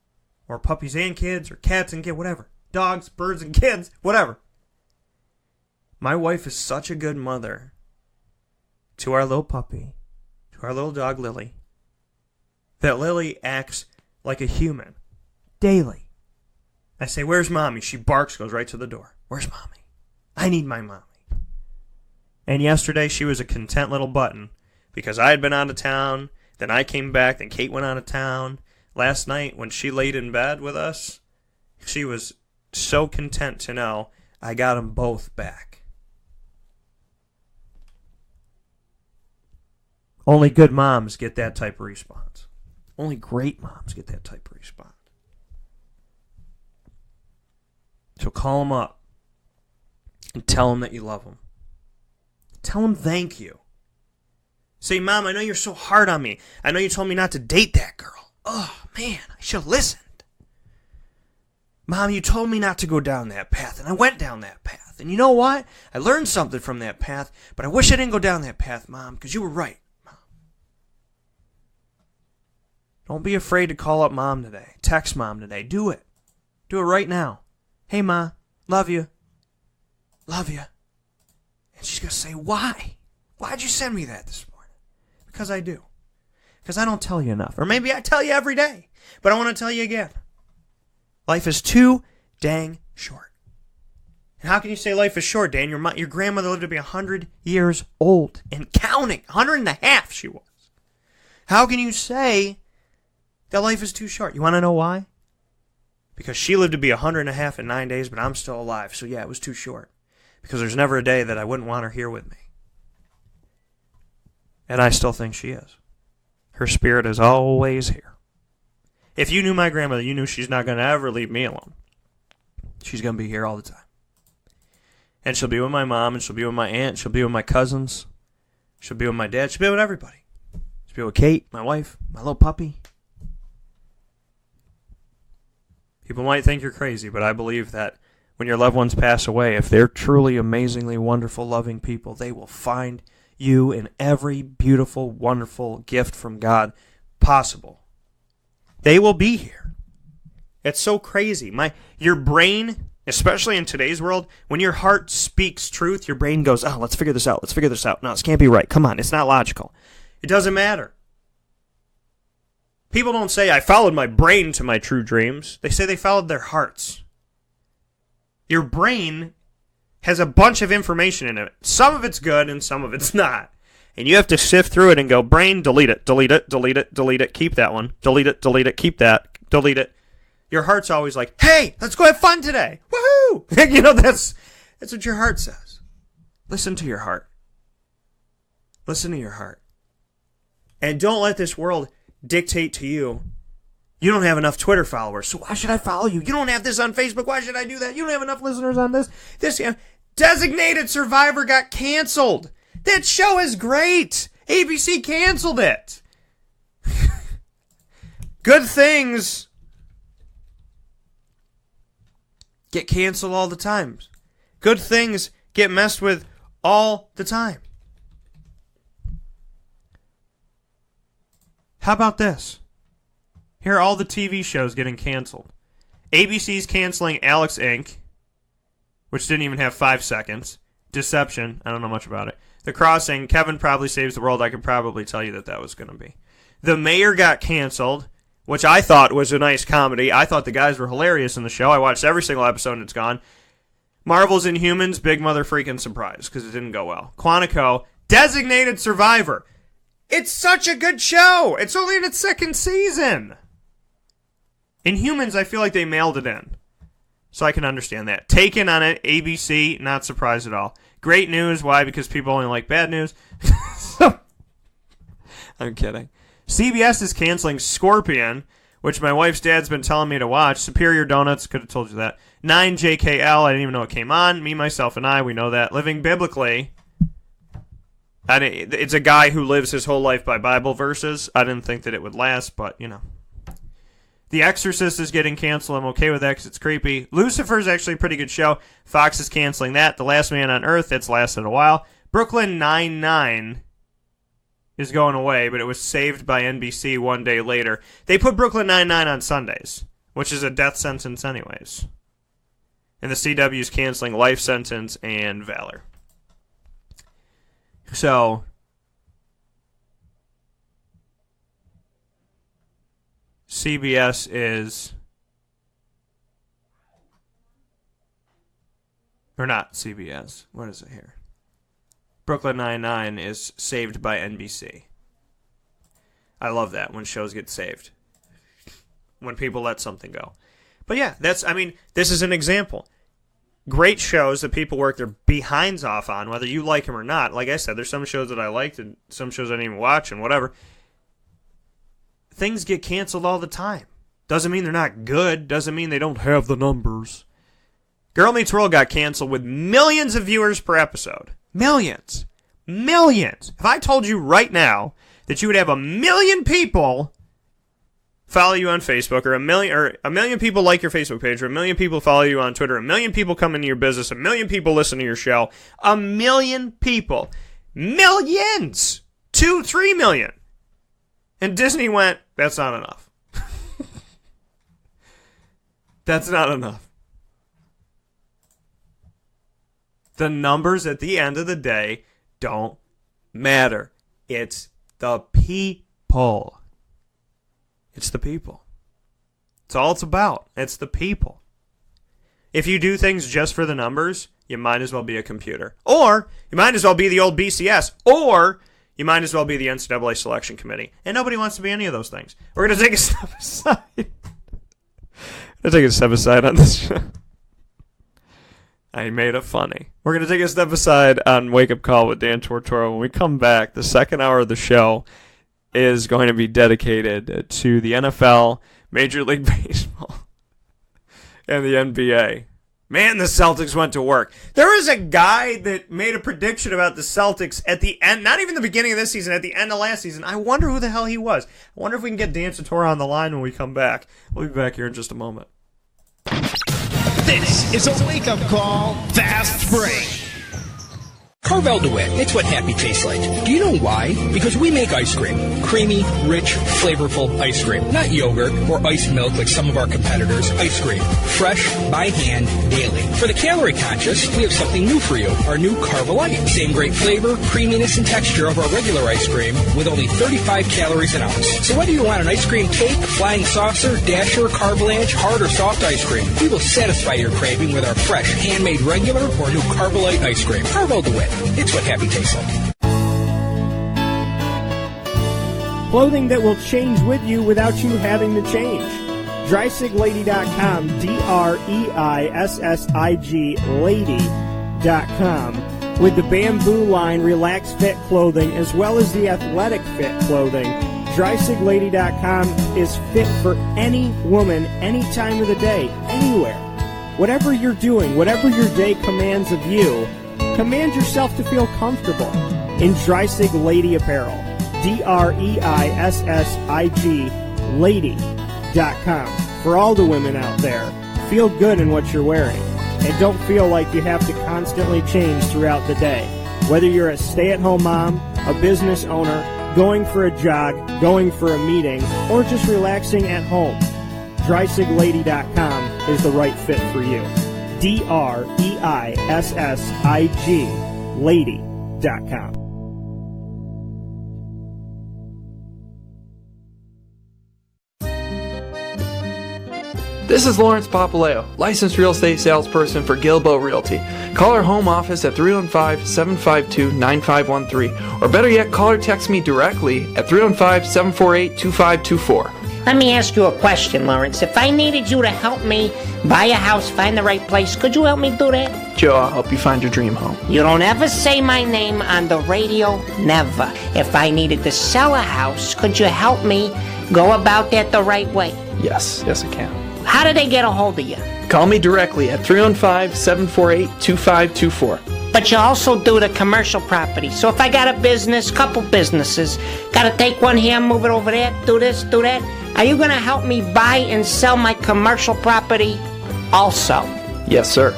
or puppies and kids, or cats and kids, whatever. Dogs, birds, and kids, whatever. My wife is such a good mother to our little puppy, to our little dog, Lily, that Lily acts like a human daily. I say, where's Mommy? She barks, goes right to the door. Where's Mommy? I need my Mommy. And yesterday she was a content little button because I had been out of town, then I came back, then Kate went out of town. Last night when she laid in bed with us, she was so content to know I got them both back. Only good moms get that type of response. Only great moms get that type of response. So call them up and tell them that you love them. Tell them thank you. Say, Mom, I know you're so hard on me. I know you told me not to date that girl. Oh, man, I should have listened. Mom, you told me not to go down that path, and I went down that path. And you know what? I learned something from that path, but I wish I didn't go down that path, Mom, because you were right, Mom. Don't be afraid to call up Mom today. Text Mom today. Do it. Do it right now. Hey, Ma, love you. Love you. And she's going to say, why? Why'd you send me that this morning? Because I do. Because I don't tell you enough. Or maybe I tell you every day. But I want to tell you again. Life is too dang short. And how can you say life is short, Dan? Your grandmother lived to be 100 years old and counting. 100 and a half she was. How can you say that life is too short? You want to know why? Because she lived to be 100 and a half in 9 days, but I'm still alive. So yeah, it was too short. Because there's never a day that I wouldn't want her here with me. And I still think she is. Her spirit is always here. If you knew my grandmother, you knew she's not going to ever leave me alone. She's going to be here all the time. And she'll be with my mom, and she'll be with my aunt, she'll be with my cousins, she'll be with my dad, she'll be with everybody. She'll be with Kate, my wife, my little puppy. People might think you're crazy, but I believe that when your loved ones pass away, if they're truly amazingly wonderful, loving people, they will find you in every beautiful, wonderful gift from God possible. They will be here. It's so crazy. Your brain, especially in today's world, when your heart speaks truth, your brain goes, oh, let's figure this out. Let's figure this out. No, this can't be right. Come on, it's not logical. It doesn't matter. People don't say, I followed my brain to my true dreams. They say they followed their hearts. Your brain has a bunch of information in it. Some of it's good and some of it's not. And you have to sift through it and go, brain, delete it, delete it, delete it, delete it, keep that one. Delete it, keep that, delete it. Your heart's always like, hey, let's go have fun today. Woohoo! You know, that's what your heart says. Listen to your heart. Listen to your heart. And don't let this world dictate to you. You don't have enough Twitter followers, so why should I follow you? You don't have this on Facebook, why should I do that? You don't have enough listeners on this. Designated Survivor got canceled. That show is great. ABC canceled it. Good things get canceled all the time. Good things get messed with all the time. How about this? Here are all the TV shows getting canceled. ABC's canceling Alex Inc., which didn't even have 5 seconds. Deception, I don't know much about it. The Crossing, Kevin Probably Saves the World, I could probably tell you that was going to be. The Mayor got canceled, which I thought was a nice comedy. I thought the guys were hilarious in the show. I watched every single episode and it's gone. Marvel's Inhumans, big mother freaking surprise because it didn't go well. Quantico, Designated Survivor. It's such a good show. It's only in its 2nd season. Inhumans, I feel like they mailed it in. So I can understand that. Taken on it, ABC, not surprised at all. Great news. Why? Because people only like bad news. I'm kidding. CBS is canceling Scorpion, which my wife's dad's been telling me to watch. Superior Donuts, could have told you that. 9JKL, I didn't even know it came on. Me, Myself, and I, we know that. Living Biblically, it's a guy who lives his whole life by Bible verses. I didn't think that it would last, but, you know. The Exorcist is getting canceled. I'm okay with that because it's creepy. Lucifer's actually a pretty good show. Fox is canceling that. The Last Man on Earth, that's lasted a while. Brooklyn Nine-Nine is going away, but it was saved by NBC one day later. They put Brooklyn Nine-Nine on Sundays, which is a death sentence anyways. And the CW is canceling Life Sentence and Valor. So CBS is, or not CBS, what is it here? Brooklyn Nine-Nine is saved by NBC. I love that when shows get saved. When people let something go. But yeah, this is an example. Great shows that people work their behinds off on, whether you like them or not. Like I said, there's some shows that I liked and some shows I didn't even watch and whatever. Things get canceled all the time. Doesn't mean they're not good. Doesn't mean they don't have the numbers. Girl Meets World got canceled with millions of viewers per episode. Millions. Millions. If I told you right now that you would have 1 million people follow you on Facebook, or a million people like your Facebook page, or 1 million people follow you on Twitter, 1 million people come into your business, 1 million people listen to your show, 1 million people. Millions! 2-3 million. And Disney went, that's not enough. That's not enough. The numbers at the end of the day don't matter. It's the people. It's the people. It's all it's about. It's the people. If you do things just for the numbers, you might as well be a computer. Or you might as well be the old BCS. Or you might as well be the NCAA selection committee. And nobody wants to be any of those things. We're going to take a step aside. On this show. I made it funny. We're going to take a step aside on Wake Up Call with Dan Tortora. When we come back, the second hour of the show is going to be dedicated to the NFL, Major League Baseball, and the NBA. Man, the Celtics went to work. There was a guy that made a prediction about the Celtics at the end, not even the beginning of this season, at the end of last season. I wonder who the hell he was. I wonder if we can get Dan Tortora on the line when we come back. We'll be back here in just a moment. This is a wake-up call fast break. Carvel DeWitt, it's what happy tastes like. Do you know why? Because we make ice cream. Creamy, rich, flavorful ice cream. Not yogurt or ice milk like some of our competitors. Ice cream. Fresh, by hand, daily. For the calorie conscious, we have something new for you. Our new Carvelite. Same great flavor, creaminess, and texture of our regular ice cream with only 35 calories an ounce. So whether you want an ice cream cake, flying saucer, dasher, carvalanche, hard or soft ice cream, we will satisfy your craving with our fresh, handmade regular or new Carvelite ice cream. Carvel DeWitt. It's what happy tastes like. Clothing that will change with you without you having to change. DreisigLady.com, DREISSIG Lady.com. With the Bamboo line Relaxed Fit clothing as well as the Athletic Fit clothing, DreisigLady.com is fit for any woman, any time of the day, anywhere. Whatever you're doing, whatever your day commands of you, command yourself to feel comfortable in Dreisig Lady Apparel. DREISSIG Lady.com. For all the women out there, feel good in what you're wearing. And don't feel like you have to constantly change throughout the day. Whether you're a stay-at-home mom, a business owner, going for a jog, going for a meeting, or just relaxing at home, DreisigLady.com is the right fit for you. DREISSIG Lady.com. This is Lawrence Papaleo, licensed real estate salesperson for Gilbo Realty. Call our home office at 315-752-9513, or better yet, call or text me directly at 315-748-2524. Let me ask you a question, Lawrence. If I needed you to help me buy a house, find the right place, could you help me do that? Joe, I'll help you find your dream home. You don't ever say my name on the radio, never. If I needed to sell a house, could you help me go about that the right way? Yes, I can. How do they get a hold of you? Call me directly at 315-748-2524. But you also do the commercial property. So if I got a business, couple businesses, got to take one here, move it over there, do this, do that, are you going to help me buy and sell my commercial property also? Yes, sir.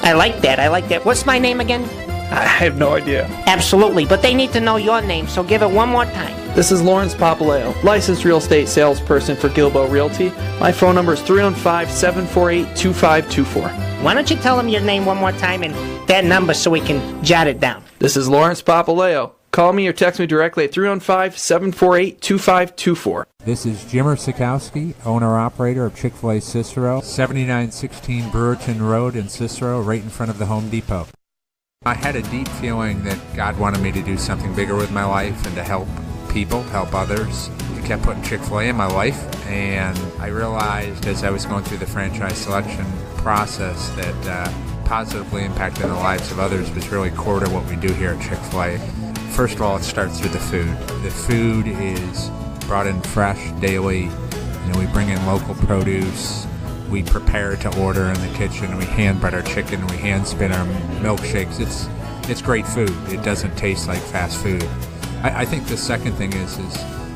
I like that. What's my name again? I have no idea. Absolutely, but they need to know your name, so give it one more time. This is Lawrence Papaleo, licensed real estate salesperson for Gilbo Realty. My phone number is 315-748-2524. Why don't you tell them your name one more time and that number so we can jot it down? This is Lawrence Papaleo. Call me or text me directly at 315-748-2524. This is Jimmer Sikowski, owner-operator of Chick-fil-A Cicero, 7916 Brewerton Road in Cicero, right in front of the Home Depot. I had a deep feeling that God wanted me to do something bigger with my life and to help people, help others. I kept putting Chick-fil-A in my life, and I realized as I was going through the franchise selection process that positively impacting the lives of others was really core to what we do here at Chick-fil-A. First of all, it starts with the food. The food is brought in fresh daily. We bring in local produce. We prepare to order in the kitchen. We hand bread our chicken. We hand spin our milkshakes. It's great food. It doesn't taste like fast food. I think the second thing is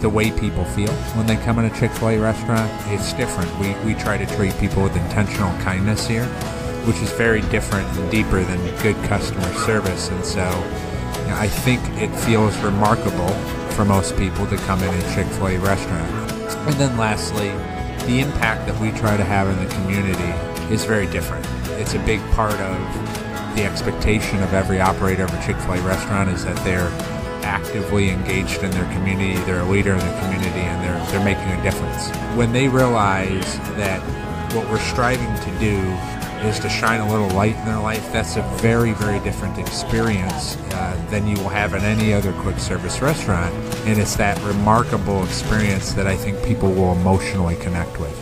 the way people feel when they come in a Chick-fil-A restaurant. It's different. We try to treat people with intentional kindness here, which is very different and deeper than good customer service. And so I think it feels remarkable for most people to come in a Chick-fil-A restaurant. And then lastly, the impact that we try to have in the community is very different. It's a big part of the expectation of every operator of a Chick-fil-A restaurant is that they're actively engaged in their community, they're a leader in the community, and they're making a difference. When they realize that what we're striving to do is to shine a little light in their life, that's a very, very different experience than you will have in any other quick service restaurant. And it's that remarkable experience that I think people will emotionally connect with.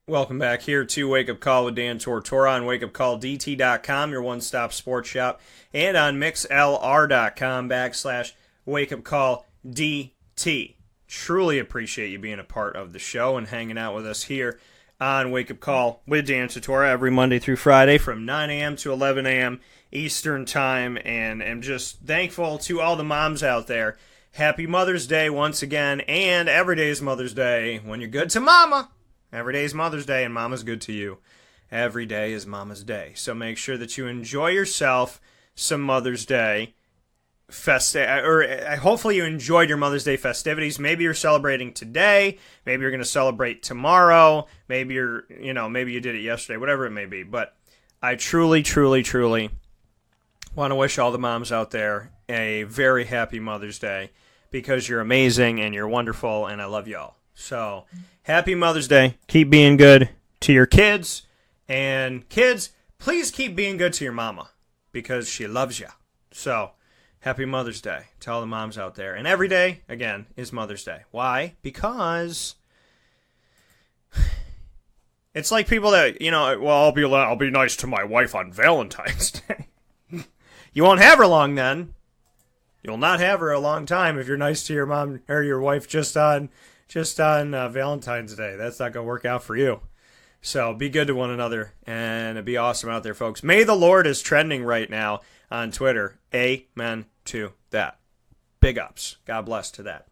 Welcome back here to Wake Up Call with Dan Tortora on wakeupcalldt.com, your one-stop sports shop, and on mixlr.com/wakeupcalldt. Truly appreciate you being a part of the show and hanging out with us here on Wake Up Call with Dan Tortora every Monday through Friday from 9 a.m. to 11 a.m. Eastern Time, and am just thankful to all the moms out there. Happy Mother's Day once again, and every day is Mother's Day when you're good to Mama. Every day is Mother's Day, and Mama's good to you. Every day is Mama's Day. So make sure that you enjoy yourself some Mother's Day hopefully you enjoyed your Mother's Day festivities. Maybe you're celebrating today. Maybe you're going to celebrate tomorrow. Maybe maybe you did it yesterday, whatever it may be. But I truly, truly, truly want to wish all the moms out there a very happy Mother's Day because you're amazing and you're wonderful, and I love y'all. So happy Mother's Day. Keep being good to your kids. And kids, please keep being good to your mama because she loves you. So Happy Mother's Day to all the moms out there. And every day, again, is Mother's Day. Why? Because it's like people that, well, I'll be nice to my wife on Valentine's Day. You won't have her long then. You'll not have her a long time if you're nice to your mom or your wife just on Valentine's Day. That's not going to work out for you. So be good to one another and be awesome out there, folks. May the Lord is trending right now on Twitter. Amen to that. Big ups. God bless to that.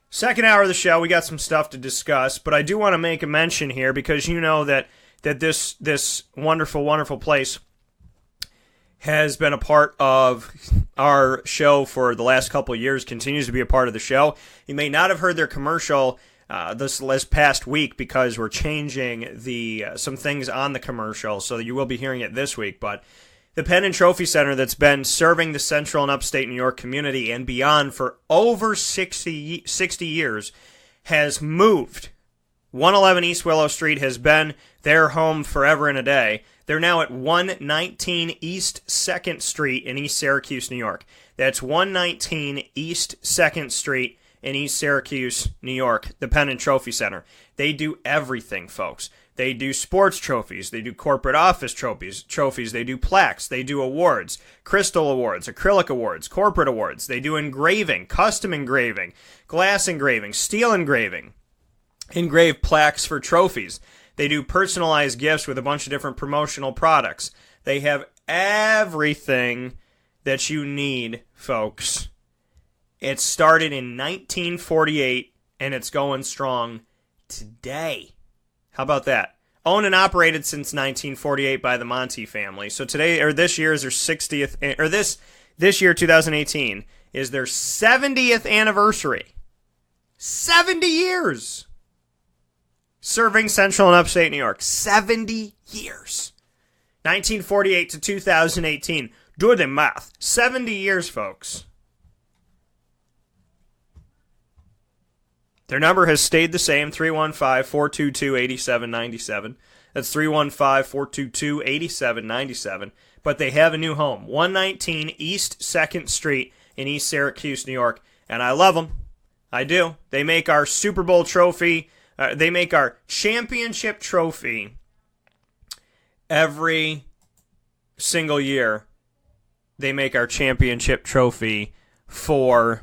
Second hour of the show, we got some stuff to discuss, but I do want to make a mention here because you know that this wonderful, wonderful place has been a part of our show for the last couple of years, continues to be a part of the show. You may not have heard their commercial this past week because we're changing some things on the commercial, so you will be hearing it this week, but the Pen and Trophy Center that's been serving the Central and Upstate New York community and beyond for over 60 years has moved. 111 East Willow Street has been their home forever and a day. They're now at 119 East 2nd Street in East Syracuse, New York. That's 119 East 2nd Street in East Syracuse, New York, the Pen and Trophy Center. They do everything, folks. They do sports trophies. They do corporate office trophies. They do plaques. They do awards, crystal awards, acrylic awards, corporate awards. They do engraving, custom engraving, glass engraving, steel engraving, engraved plaques for trophies. They do personalized gifts with a bunch of different promotional products. They have everything that you need, folks. It started in 1948, and it's going strong today. How about that? Owned and operated since 1948 by the Monty family. So today, or this year, is their 60th, or this year, 2018, is their 70th anniversary. 70 years! Serving Central and Upstate New York. 70 years. 1948 to 2018. Do the math. 70 years, folks. Their number has stayed the same, 315-422-8797. That's 315-422-8797. But they have a new home, 119 East 2nd Street in East Syracuse, New York. And I love them. I do. They make our Super Bowl trophy. They make our championship trophy every single year. They make our championship trophy for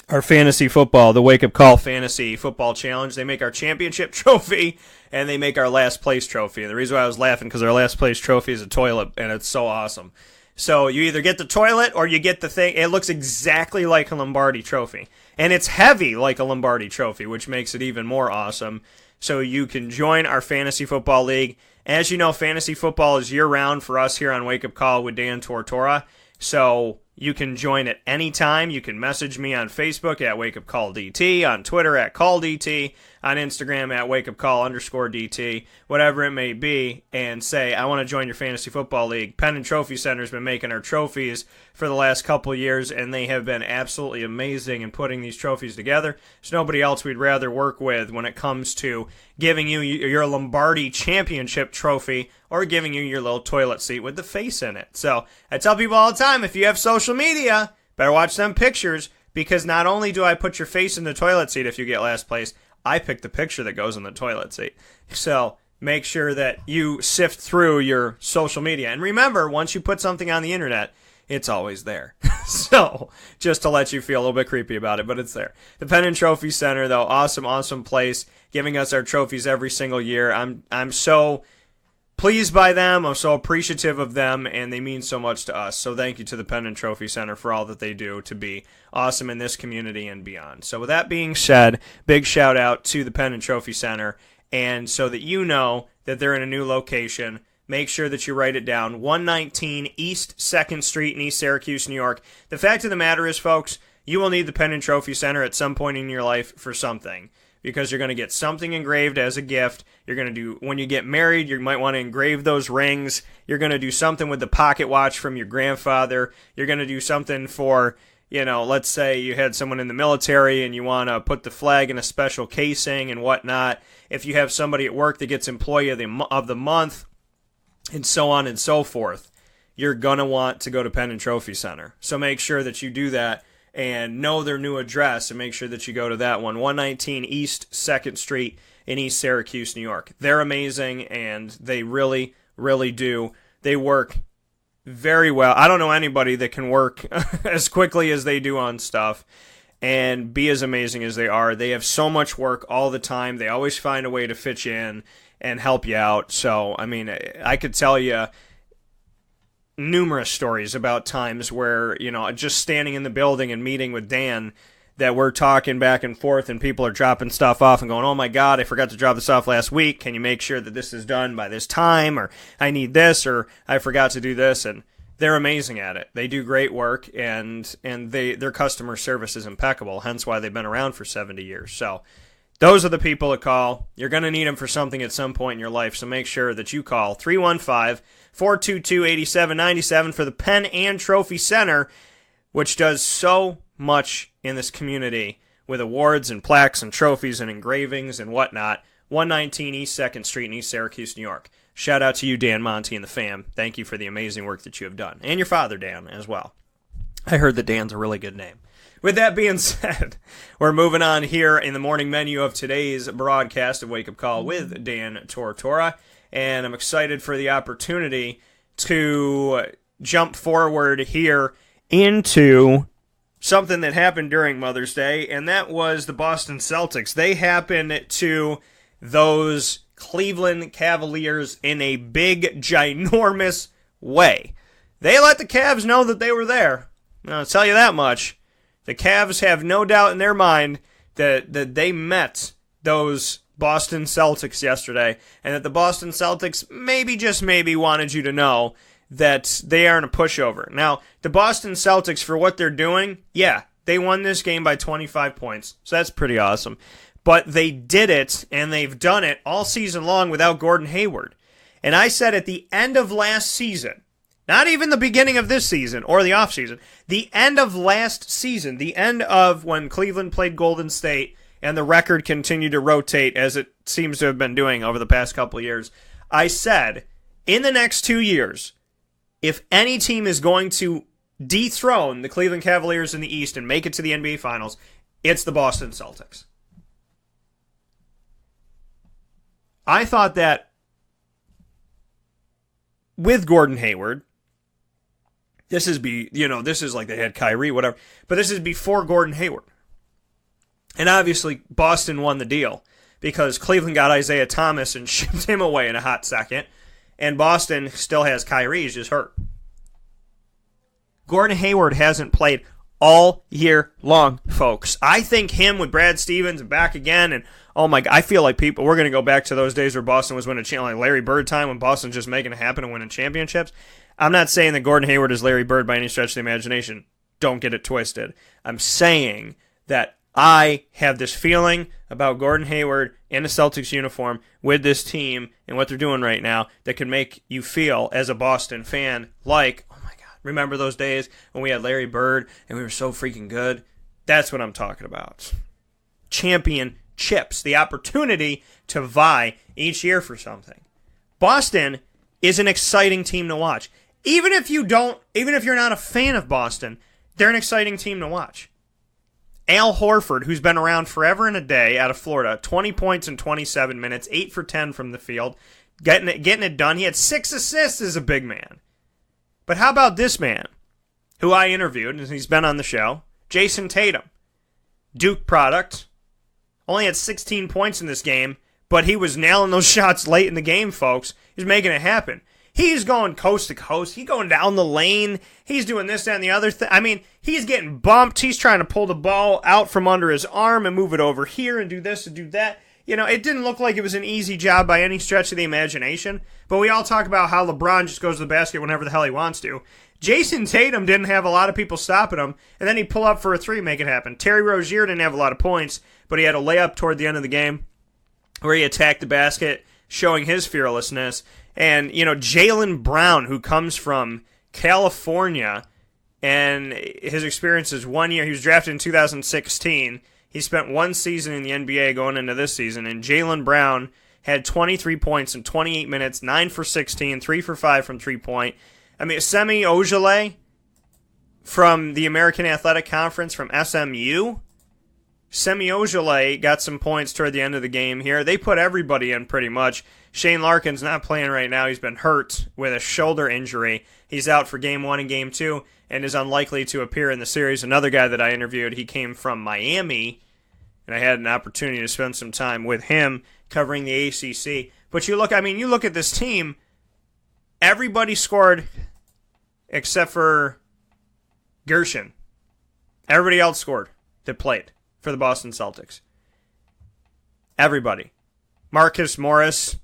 our fantasy football, the Wake Up Call Fantasy Football Challenge. They make our championship trophy, and they make our last place trophy. And the reason why I was laughing, because our last place trophy is a toilet, and it's so awesome. So you either get the toilet or you get the thing. It looks exactly like a Lombardi trophy. And it's heavy like a Lombardi trophy, which makes it even more awesome. So you can join our Fantasy Football League. As you know, fantasy football is year-round for us here on Wake Up Call with Dan Tortora. So you can join at any time. You can message me on Facebook at Wake Up Call DT, on Twitter at Call DT, on Instagram at Wake Up Call _DT, whatever it may be, and say, I want to join your Fantasy Football League. Pen and Trophy Center has been making our trophies for the last couple of years, and they have been absolutely amazing in putting these trophies together. There's nobody else we'd rather work with when it comes to giving you your Lombardi Championship trophy or giving you your little toilet seat with the face in it. So I tell people all the time, if you have social media, better watch them pictures, because not only do I put your face in the toilet seat if you get last place, I pick the picture that goes in the toilet seat. So make sure that you sift through your social media. And remember, once you put something on the internet, it's always there. So just to let you feel a little bit creepy about it, but it's there. The Pen and Trophy Center, though, awesome place, giving us our trophies every single year. I'm so pleased by them. I'm so appreciative of them, and they mean so much to us. So thank you to the Pen and Trophy Center for all that they do to be awesome in this community and beyond. So with that being said, big shout out to the Pen and Trophy Center. And so that you know that they're in a new location, make sure that you write it down. 119 East 2nd Street in East Syracuse, New York. The fact of the matter is, folks, you will need the Pen and Trophy Center at some point in your life for something, because you're going to get something engraved as a gift. You're going to do, when you get married, you might want to engrave those rings. You're going to do something with the pocket watch from your grandfather. You're going to do something for, let's say you had someone in the military and you want to put the flag in a special casing and whatnot. If you have somebody at work that gets Employee of the Month, and so on and so forth. you're going to want to go to Penn and Trophy Center. So make sure that you do that and know their new address, and make sure that you go to that one, 119 East 2nd Street in East Syracuse, New York. They're amazing, and they really, really do. They work very well. I don't know anybody that can work as quickly as they do on stuff and be as amazing as they are. They have so much work all the time. They always find a way to fit you in and help you out. So, I mean, I could tell you numerous stories about times where, just standing in the building and meeting with Dan, that we're talking back and forth and people are dropping stuff off and going, oh my God, I forgot to drop this off last week. Can you make sure that this is done by this time? Or I need this, or I forgot to do this. And they're amazing at it. They do great work, and their customer service is impeccable, hence why they've been around for 70 years. So those are the people to call. You're going to need them for something at some point in your life, so make sure that you call 315-422-8797 for the Penn and Trophy Center, which does so much in this community with awards and plaques and trophies and engravings and whatnot. 119 East 2nd Street in East Syracuse, New York. Shout out to you, Dan Monty, and the fam. Thank you for the amazing work that you have done. And your father, Dan, as well. I heard that Dan's a really good name. With that being said, we're moving on here in the morning menu of today's broadcast of Wake Up Call with Dan Tortora. And I'm excited for the opportunity to jump forward here into something that happened during Mother's Day, and that was the Boston Celtics. They happened to those Cleveland Cavaliers in a big, ginormous way. They let the Cavs know that they were there. I'll tell you that much. The Cavs have no doubt in their mind that they met those Boston Celtics yesterday, and that the Boston Celtics maybe, just maybe, wanted you to know that they aren't a pushover. Now, the Boston Celtics, for what they're doing, yeah, they won this game by 25 points, so that's pretty awesome. But they did it, and they've done it all season long without Gordon Hayward. And I said at the end of last season, not even the beginning of this season or the offseason, the end of last season, the end of when Cleveland played Golden State and the record continued to rotate as it seems to have been doing over the past couple of years, I said, in the next 2 years, if any team is going to dethrone the Cleveland Cavaliers in the East and make it to the NBA Finals, it's the Boston Celtics. I thought that with Gordon Hayward, this is like they had Kyrie, whatever, but this is before Gordon Hayward. And obviously, Boston won the deal because Cleveland got Isaiah Thomas and shipped him away in a hot second, and Boston still has Kyrie, he's just hurt. Gordon Hayward hasn't played all year long, folks. I think him with Brad Stevens and back again, and oh my God, I feel like we're going to go back to those days where Boston was winning, like Larry Bird time, when Boston's just making it happen and winning championships. I'm not saying that Gordon Hayward is Larry Bird by any stretch of the imagination. Don't get it twisted. I'm saying that I have this feeling about Gordon Hayward in a Celtics uniform with this team and what they're doing right now that can make you feel, as a Boston fan, like, oh my God, remember those days when we had Larry Bird and we were so freaking good? That's what I'm talking about. Championships, the opportunity to vie each year for something. Boston is an exciting team to watch. Even if you're not a fan of Boston, they're an exciting team to watch. Al Horford, who's been around forever and a day out of Florida, 20 points in 27 minutes, 8 for 10 from the field, getting it done. He had 6 assists as a big man. But how about this man, who I interviewed, and he's been on the show, Jason Tatum, Duke product, only had 16 points in this game, but he was nailing those shots late in the game, folks. He's making it happen. He's going coast to coast. He's going down the lane. He's doing this, that, and the other thing. I mean, he's getting bumped. He's trying to pull the ball out from under his arm and move it over here and do this and do that. It didn't look like it was an easy job by any stretch of the imagination. But we all talk about how LeBron just goes to the basket whenever the hell he wants to. Jason Tatum didn't have a lot of people stopping him, and then he'd pull up for a three and make it happen. Terry Rozier didn't have a lot of points, but he had a layup toward the end of the game where he attacked the basket, showing his fearlessness. And, Jaylen Brown, who comes from California, and his experience is 1 year. He was drafted in 2016. He spent one season in the NBA going into this season, and Jaylen Brown had 23 points in 28 minutes, 9 for 16, 3 for 5 from 3-point. I mean, Semi Ojeleye from the American Athletic Conference from SMU. Semi Ojeleye got some points toward the end of the game here. They put everybody in pretty much. Shane Larkin's not playing right now. He's been hurt with a shoulder injury. He's out for Game 1 and Game 2 and is unlikely to appear in the series. Another guy that I interviewed, he came from Miami, and I had an opportunity to spend some time with him covering the ACC. But you look at this team, everybody scored except for Gershon. Everybody else scored that played for the Boston Celtics. Everybody. Marcus Morris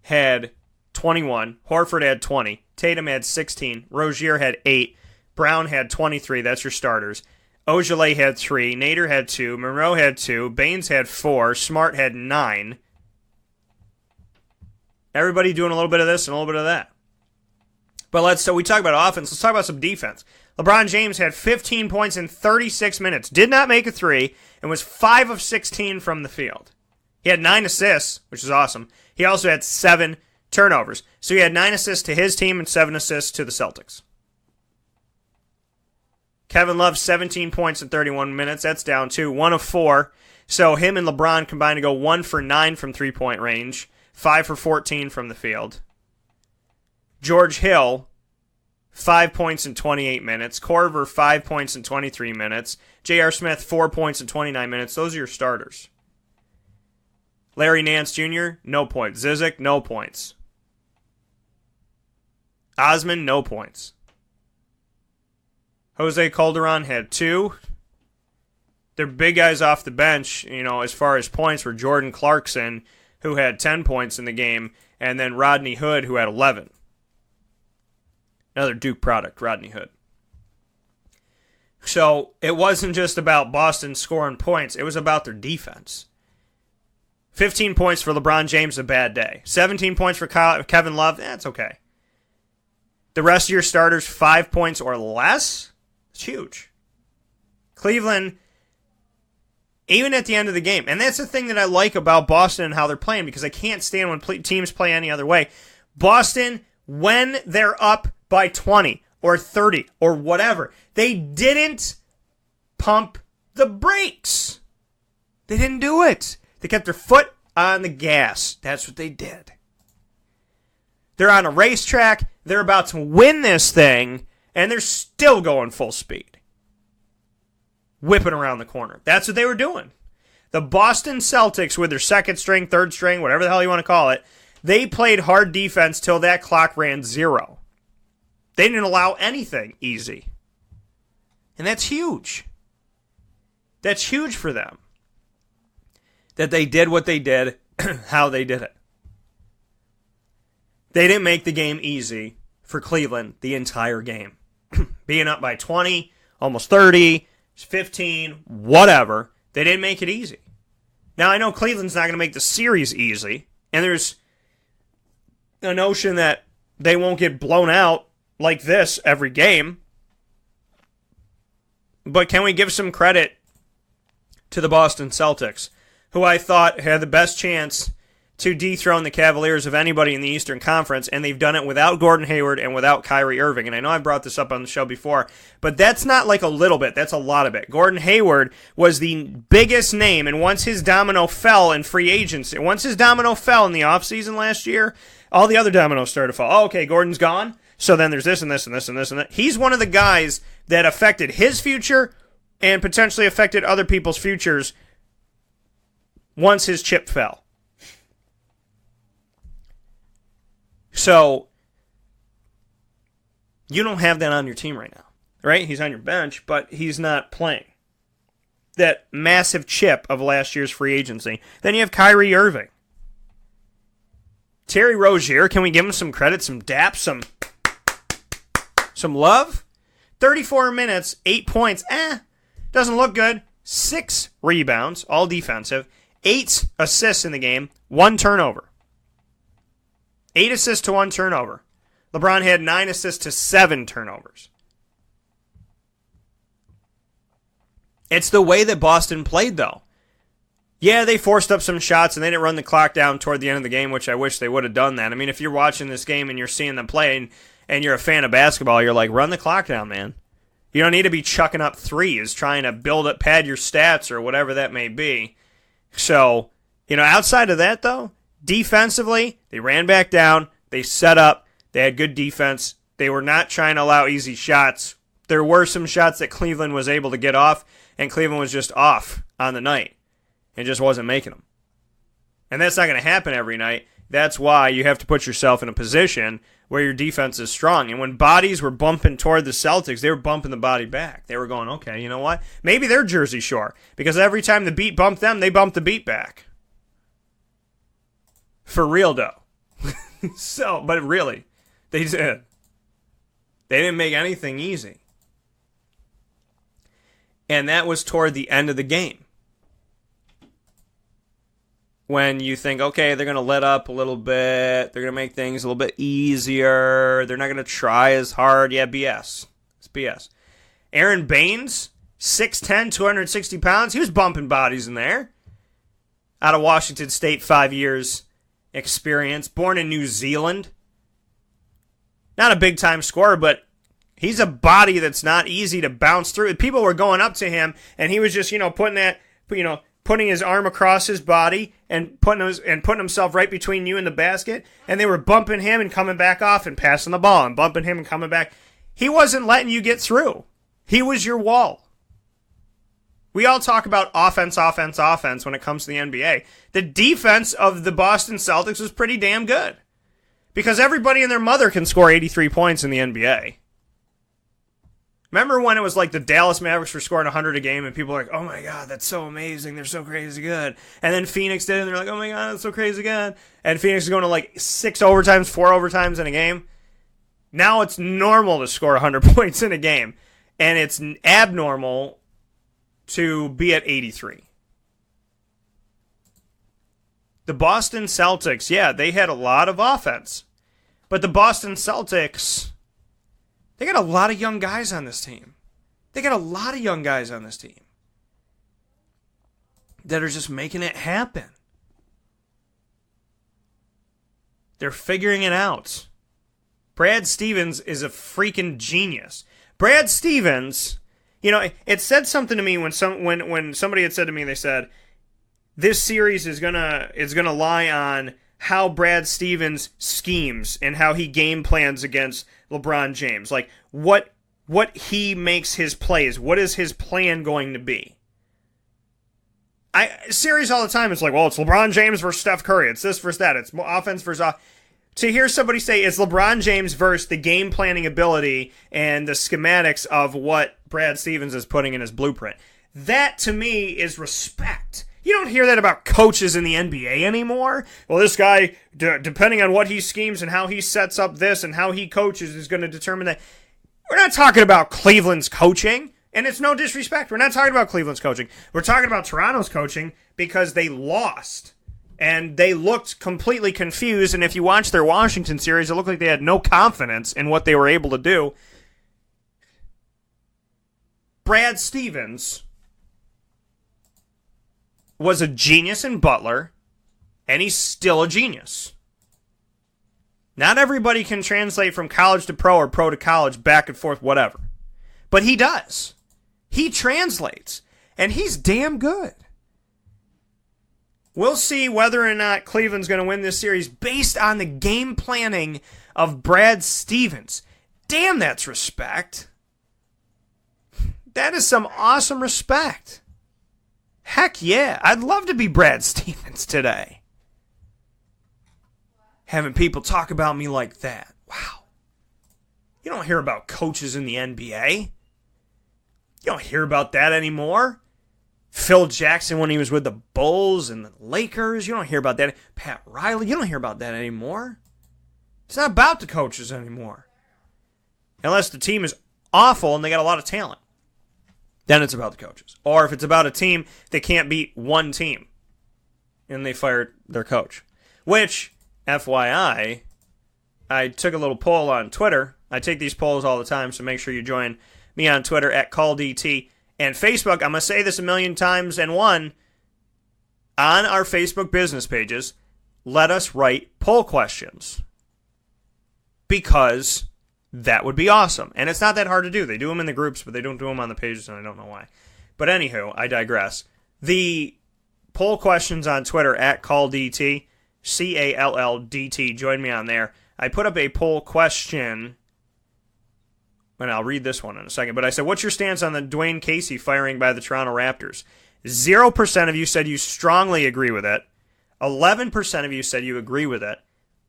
had 21. Horford had 20. Tatum had 16. Rozier had 8. Brown had 23. That's your starters. Ojeleye had 3. Nader had 2. Monroe had 2. Baines had 4. Smart had 9. Everybody doing a little bit of this and a little bit of that. But so we talk about offense. Let's talk about some defense. LeBron James had 15 points in 36 minutes. Did not make a 3 and was 5 of 16 from the field. He had 9 assists, which is awesome. He also had 7 turnovers. So he had 9 assists to his team and 7 assists to the Celtics. Kevin Love, 17 points in 31 minutes. That's down 2. 1 of 4. So him and LeBron combined to go 1 for 9 from three-point range. 5 for 14 from the field. George Hill, 5 points in 28 minutes. Corver, 5 points in 23 minutes. J.R. Smith, 4 points in 29 minutes. Those are your starters. Larry Nance Jr., no points. Zizic, no points. Osman, no points. Jose Calderon had 2. Their big guys off the bench, as far as points, were Jordan Clarkson, who had 10 points in the game, and then Rodney Hood, who had 11. Another Duke product, Rodney Hood. So it wasn't just about Boston scoring points. It was about their defense. 15 points for LeBron James, a bad day. 17 points for Kevin Love, that's okay. The rest of your starters, 5 points or less, it's huge. Cleveland, even at the end of the game, and that's the thing that I like about Boston and how they're playing, because I can't stand when teams play any other way. Boston, when they're up by 20 or 30 or whatever, they didn't pump the brakes. They didn't do it. They kept their foot on the gas. That's what they did. They're on a racetrack. They're about to win this thing, and they're still going full speed. Whipping around the corner. That's what they were doing. The Boston Celtics, with their second string, third string, whatever the hell you want to call it, they played hard defense till that clock ran 0. They didn't allow anything easy. And that's huge. That's huge for them. That they did what they did, how they did it. They didn't make the game easy for Cleveland the entire game. Being up by 20, almost 30, 15, whatever, they didn't make it easy. Now, I know Cleveland's not going to make the series easy, and there's a notion that they won't get blown out like this every game. But can we give some credit to the Boston Celtics, who I thought had the best chance to dethrone the Cavaliers of anybody in the Eastern Conference, and they've done it without Gordon Hayward and without Kyrie Irving. And I know I brought this up on the show before, but that's not like a little bit. That's a lot of it. Gordon Hayward was the biggest name, and once his domino fell in free agency, once his domino fell in the offseason last year, all the other dominoes started to fall. Oh, okay, Gordon's gone, so then there's this and this and this and this and that. He's one of the guys that affected his future and potentially affected other people's futures once his chip fell. So, you don't have that on your team right now, right? He's on your bench, but he's not playing. That massive chip of last year's free agency. Then you have Kyrie Irving. Terry Rozier, can we give him some credit, some dap, some love? 34 minutes, 8 points, doesn't look good. 6 rebounds, all defensive. 8 assists in the game, 1 turnover. 8 assists to 1 turnover. LeBron had 9 assists to 7 turnovers. It's the way that Boston played, though. Yeah, they forced up some shots, and they didn't run the clock down toward the end of the game, which I wish they would have done that. I mean, if you're watching this game and you're seeing them play, and you're a fan of basketball, you're like, run the clock down, man. You don't need to be chucking up threes trying to build up, pad your stats or whatever that may be. So, outside of that, though, defensively, they ran back down, they set up, they had good defense. They were not trying to allow easy shots. There were some shots that Cleveland was able to get off, and Cleveland was just off on the night and just wasn't making them. And that's not going to happen every night. That's why you have to put yourself in a position where your defense is strong. And when bodies were bumping toward the Celtics, they were bumping the body back. They were going, okay, you know what? Maybe they're Jersey Shore, because every time the beat bumped them, they bumped the beat back. For real, though. But really, they did. They didn't make anything easy. And that was toward the end of the game. When you think, okay, they're going to let up a little bit. They're going to make things a little bit easier. They're not going to try as hard. Yeah, BS. It's BS. Aaron Baines, 6'10", 260 pounds. He was bumping bodies in there. Out of Washington State, 5 years experience. Born in New Zealand. Not a big-time scorer, but he's a body that's not easy to bounce through. People were going up to him, and he was just, putting his arm across his body and putting himself right between you and the basket, and they were bumping him and coming back off and passing the ball and bumping him and coming back. He wasn't letting you get through. He was your wall. We all talk about offense when it comes to the NBA. The defense of the Boston Celtics was pretty damn good, because everybody and their mother can score 83 points in the NBA. Remember when it was like the Dallas Mavericks were scoring 100 a game and people were like, oh my God, that's so amazing. They're so crazy good. And then Phoenix did it and they're like, oh my God, that's so crazy good. And Phoenix is going to like 6 overtimes, 4 overtimes in a game. Now it's normal to score 100 points in a game. And it's abnormal to be at 83. The Boston Celtics, yeah, they had a lot of offense. But the Boston Celtics, they got a lot of young guys on this team. That are just making it happen. They're figuring it out. Brad Stevens is a freaking genius. Brad Stevens, it said something to me when somebody had said to me, they said, this series is gonna lie on how Brad Stevens schemes and how he game plans against LeBron James. Like, what he makes his plays. What is his plan going to be? Series all the time, it's like, well, it's LeBron James versus Steph Curry. It's this versus that. It's offense versus offense. To hear somebody say it's LeBron James versus the game planning ability and the schematics of what Brad Stevens is putting in his blueprint, that to me is respect. You don't hear that about coaches in the NBA anymore. Well, this guy, depending on what he schemes and how he sets up this and how he coaches, is going to determine that. We're not talking about Cleveland's coaching, and it's no disrespect. We're not talking about Cleveland's coaching. We're talking about Toronto's coaching, because they lost. And they looked completely confused, and if you watch their Washington series, it looked like they had no confidence in what they were able to do. Brad Stevens was a genius in Butler, and he's still a genius. Not everybody can translate from college to pro or pro to college, back and forth, whatever. But he does. He translates, and he's damn good. We'll see whether or not Cleveland's going to win this series based on the game planning of Brad Stevens. Damn, that's respect. That is some awesome respect. Heck yeah, I'd love to be Brad Stevens today. Having people talk about me like that. Wow. You don't hear about coaches in the NBA. You don't hear about that anymore. Phil Jackson when he was with the Bulls and the Lakers. You don't hear about that. Pat Riley. You don't hear about that anymore. It's not about the coaches anymore. Unless the team is awful and they got a lot of talent. Then it's about the coaches. Or if it's about a team that can't beat one team and they fired their coach. Which, FYI, I took a little poll on Twitter. I take these polls all the time, so make sure you join me on Twitter at CallDT. And Facebook, I'm going to say this a million times and one, on our Facebook business pages, let us write poll questions. Because that would be awesome. And it's not that hard to do. They do them in the groups, but they don't do them on the pages, and I don't know why. But anywho, I digress. The poll questions on Twitter, at CallDT, CALLDT, join me on there. I put up a poll question, and I'll read this one in a second, but I said, what's your stance on the Dwayne Casey firing by the Toronto Raptors? 0% of you said you strongly agree with it. 11% of you said you agree with it.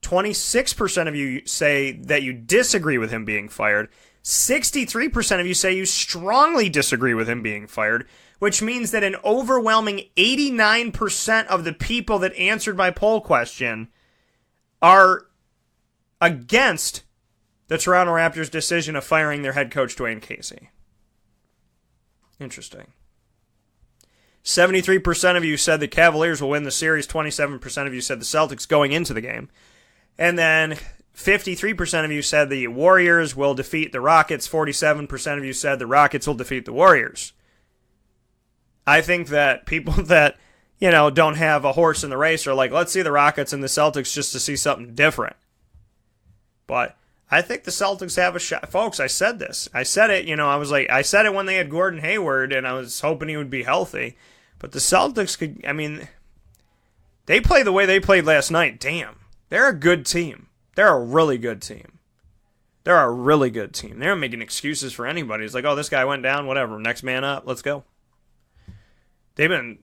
26% of you say that you disagree with him being fired. 63% of you say you strongly disagree with him being fired, which means that an overwhelming 89% of the people that answered my poll question are against the Toronto Raptors' decision of firing their head coach, Dwayne Casey. Interesting. 73% of you said the Cavaliers will win the series. 27% of you said the Celtics going into the game. And then 53% of you said the Warriors will defeat the Rockets. 47% of you said the Rockets will defeat the Warriors. I think that people that, don't have a horse in the race are like, let's see the Rockets and the Celtics just to see something different. But I think the Celtics have a shot. Folks, I said this. I said it, I said it when they had Gordon Hayward, and I was hoping he would be healthy. But the Celtics could, they play the way they played last night. Damn. They're a good team. They're a really good team. They're a really good team. They're not making excuses for anybody. It's like, oh, this guy went down, whatever. Next man up. Let's go. They've been,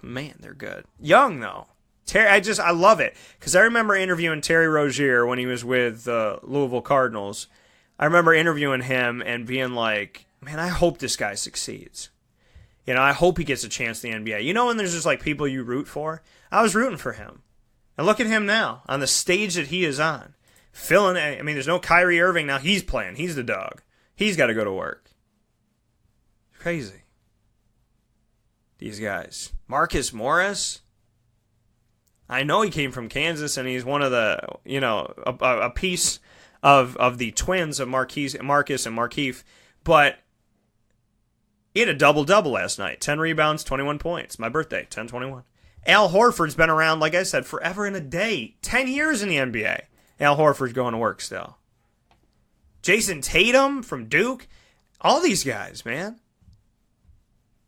they're good. Young, though. I love it. Because I remember interviewing Terry Rozier when he was with the Louisville Cardinals. I remember interviewing him and being like, man, I hope this guy succeeds. I hope he gets a chance in the NBA. When there's just like people you root for? I was rooting for him. And look at him now, on the stage that he is on. There's no Kyrie Irving now. He's playing. He's the dog. He's got to go to work. Crazy. These guys. Marcus Morris. I know he came from Kansas, and he's one of the, a piece of the twins of Marcus and Markieff. But he had a double-double last night. 10 rebounds, 21 points. My birthday, 10/21. Al Horford's been around, like I said, forever and a day. 10 years in the NBA. Al Horford's going to work still. Jason Tatum from Duke. All these guys, man.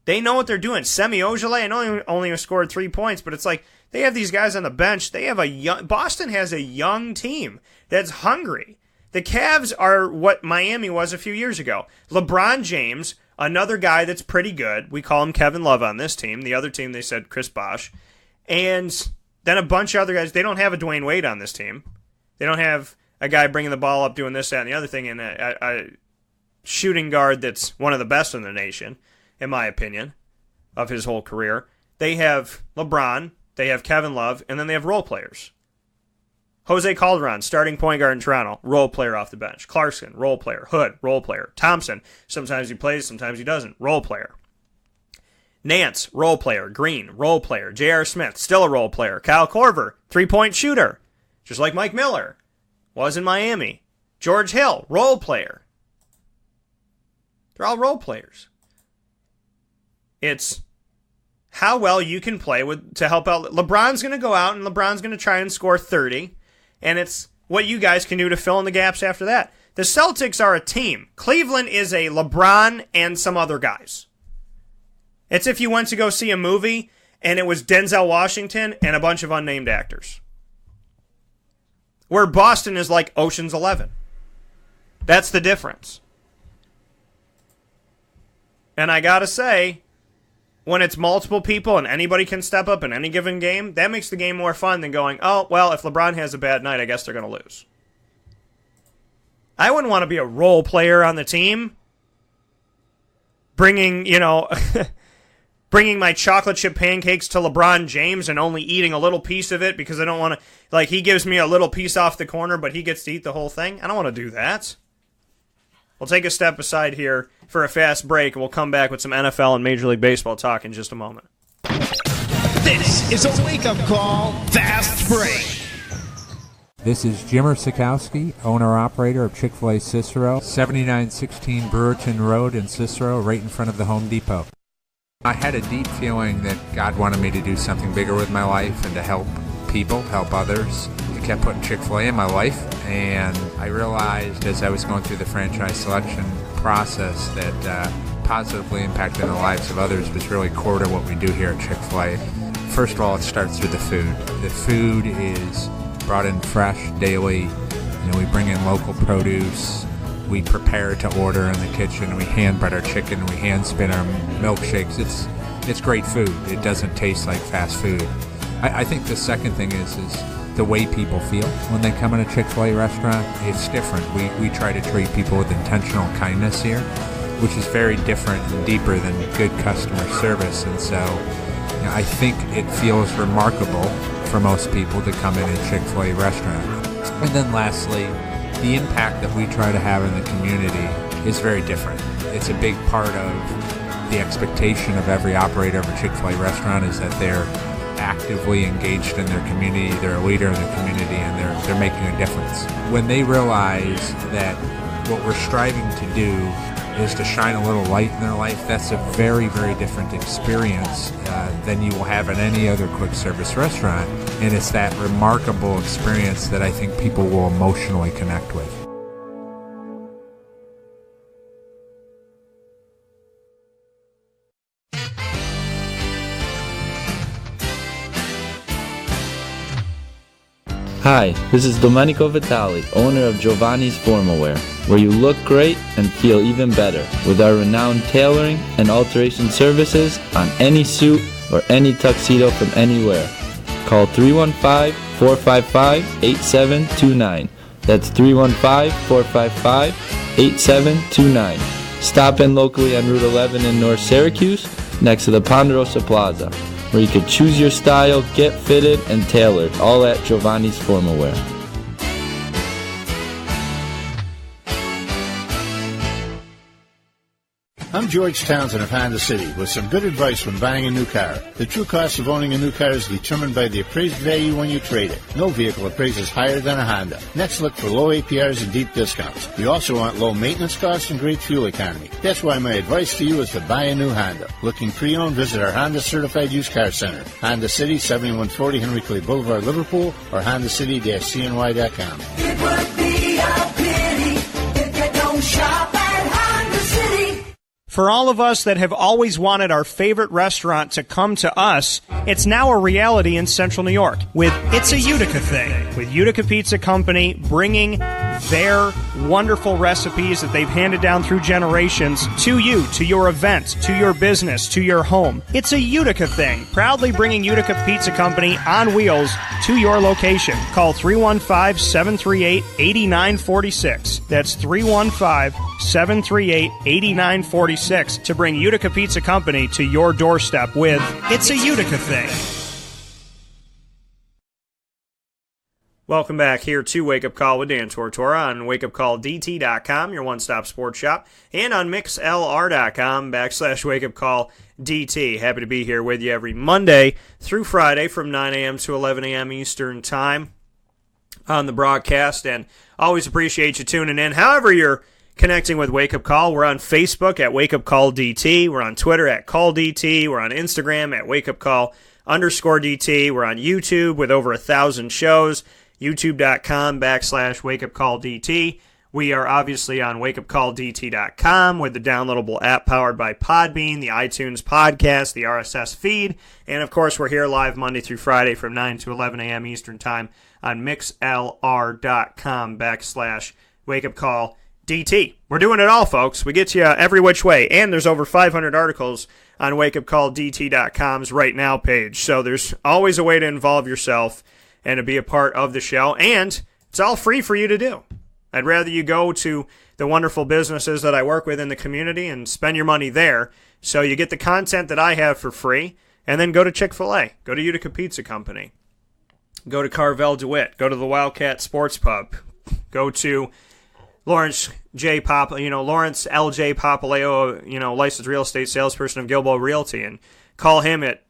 They know what they're doing. Semi Ojeleye, I know he only scored 3 points, but it's like they have these guys on the bench. They have Boston has a young team that's hungry. The Cavs are what Miami was a few years ago. LeBron James, another guy that's pretty good. We call him Kevin Love on this team. The other team, they said Chris Bosh. And then a bunch of other guys. They don't have a Dwayne Wade on this team. They don't have a guy bringing the ball up, doing this, that, and the other thing, and a shooting guard that's one of the best in the nation, in my opinion, of his whole career. They have LeBron, they have Kevin Love, and then they have role players. Jose Calderon, starting point guard in Toronto, role player off the bench. Clarkson, role player. Hood, role player. Thompson, sometimes he plays, sometimes he doesn't. Role player. Nance, role player. Green, role player. J.R. Smith, still a role player. Kyle Korver, three-point shooter, just like Mike Miller was in Miami. George Hill, role player. They're all role players. It's how well you can play to help out. LeBron's going to go out and LeBron's going to try and score 30. And it's what you guys can do to fill in the gaps after that. The Celtics are a team. Cleveland is a LeBron and some other guys. It's if you went to go see a movie and it was Denzel Washington and a bunch of unnamed actors. Where Boston is like Ocean's 11. That's the difference. And I gotta say, when it's multiple people and anybody can step up in any given game, that makes the game more fun than going, oh, well, if LeBron has a bad night, I guess they're going to lose. I wouldn't want to be a role player on the team, bringing my chocolate chip pancakes to LeBron James and only eating a little piece of it because I don't want to, like, he gives me a little piece off the corner, but he gets to eat the whole thing. I don't want to do that. We'll take a step aside here for a fast break, and we'll come back with some NFL and Major League Baseball talk in just a moment. This is a wake-up call, fast break. This is Jimmer Sikowski, owner-operator of Chick-fil-A Cicero, 7916 Brewerton Road in Cicero, right in front of the Home Depot. I had a deep feeling that God wanted me to do something bigger with my life and to help people, help others. He kept putting Chick-fil-A in my life. And I realized as I was going through the franchise selection process that positively impacting the lives of others was really core to what we do here at Chick-fil-A. First of all, it starts with the food. The food is brought in fresh daily. We bring in local produce. We prepare to order in the kitchen. We hand bread our chicken. We hand spin our milkshakes. It's great food. It doesn't taste like fast food. I think the second thing is the way people feel when they come in a Chick-fil-A restaurant. It's different. We try to treat people with intentional kindness here, which is very different and deeper than good customer service. And so I think it feels remarkable for most people to come in a Chick-fil-A restaurant. And then lastly, the impact that we try to have in the community is very different. It's a big part of the expectation of every operator of a Chick-fil-A restaurant is that they're actively engaged in their community, they're a leader in the community, and they're making a difference. When they realize that what we're striving to do is to shine a little light in their life, that's a very, very different experience than you will have in any other quick service restaurant. And it's that remarkable experience that I think people will emotionally connect with. Hi, this is Domenico Vitali, owner of Giovanni's Formal Wear, where you look great and feel even better with our renowned tailoring and alteration services on any suit or any tuxedo from anywhere. Call 315-455-8729. That's 315-455-8729. Stop in locally on Route 11 in North Syracuse, next to the Ponderosa Plaza, where you can choose your style, get fitted, and tailored, all at Giovanni's Formal Wear. I'm George Townsend of Honda City with some good advice when buying a new car. The true cost of owning a new car is determined by the appraised value when you trade it. No vehicle appraises higher than a Honda. Next, look for low APRs and deep discounts. You also want low maintenance costs and great fuel economy. That's why my advice to you is to buy a new Honda. Looking pre-owned, visit our Honda Certified Used Car Center. Honda City, 7140 Henry Clay Boulevard, Liverpool, or HondaCity-CNY.com. It would be a pity if you don't shop at Honda City. For all of us that have always wanted our favorite restaurant to come to us, it's now a reality in Central New York with It's a Utica Thing, with Utica Pizza Company bringing their wonderful recipes that they've handed down through generations to you, to your event, to your business, to your home. It's a Utica Thing, proudly bringing Utica Pizza Company on wheels to your location. Call 315-738-8946. That's 315-738-8946 to bring Utica Pizza Company to your doorstep with It's a Utica Thing. Welcome back here to Wake Up Call with Dan Tortora on wakeupcalldt.com, your one-stop sports shop, and on mixlr.com/wakeupcalldt. Happy to be here with you every Monday through Friday from 9 a.m. to 11 a.m. Eastern Time on the broadcast, and always appreciate you tuning in. However you're connecting with Wake Up Call, we're on Facebook at Wake Up Call DT, we're on Twitter at Call DT, we're on Instagram at Wake Up Call_DT, we're on YouTube with over 1,000 shows, youtube.com/wakeupcalldt. We are obviously on wakeupcalldt.com with the downloadable app powered by Podbean, the iTunes podcast, the RSS feed, and of course we're here live Monday through Friday from 9 to 11 a.m. Eastern Time on mixlr.com/wakeupcalldt. We're doing it all, folks. We get you every which way, and there's over 500 articles on wakeupcalldt.com's Right Now page, so there's always a way to involve yourself and to be a part of the show, and it's all free for you to do. I'd rather you go to the wonderful businesses that I work with in the community and spend your money there, so you get the content that I have for free, and then go to Chick-fil-A, go to Utica Pizza Company, go to Carvel DeWitt, go to the Wildcat Sports Pub, go to Lawrence L.J. Papaleo, licensed real estate salesperson of Gilbo Realty, and call him at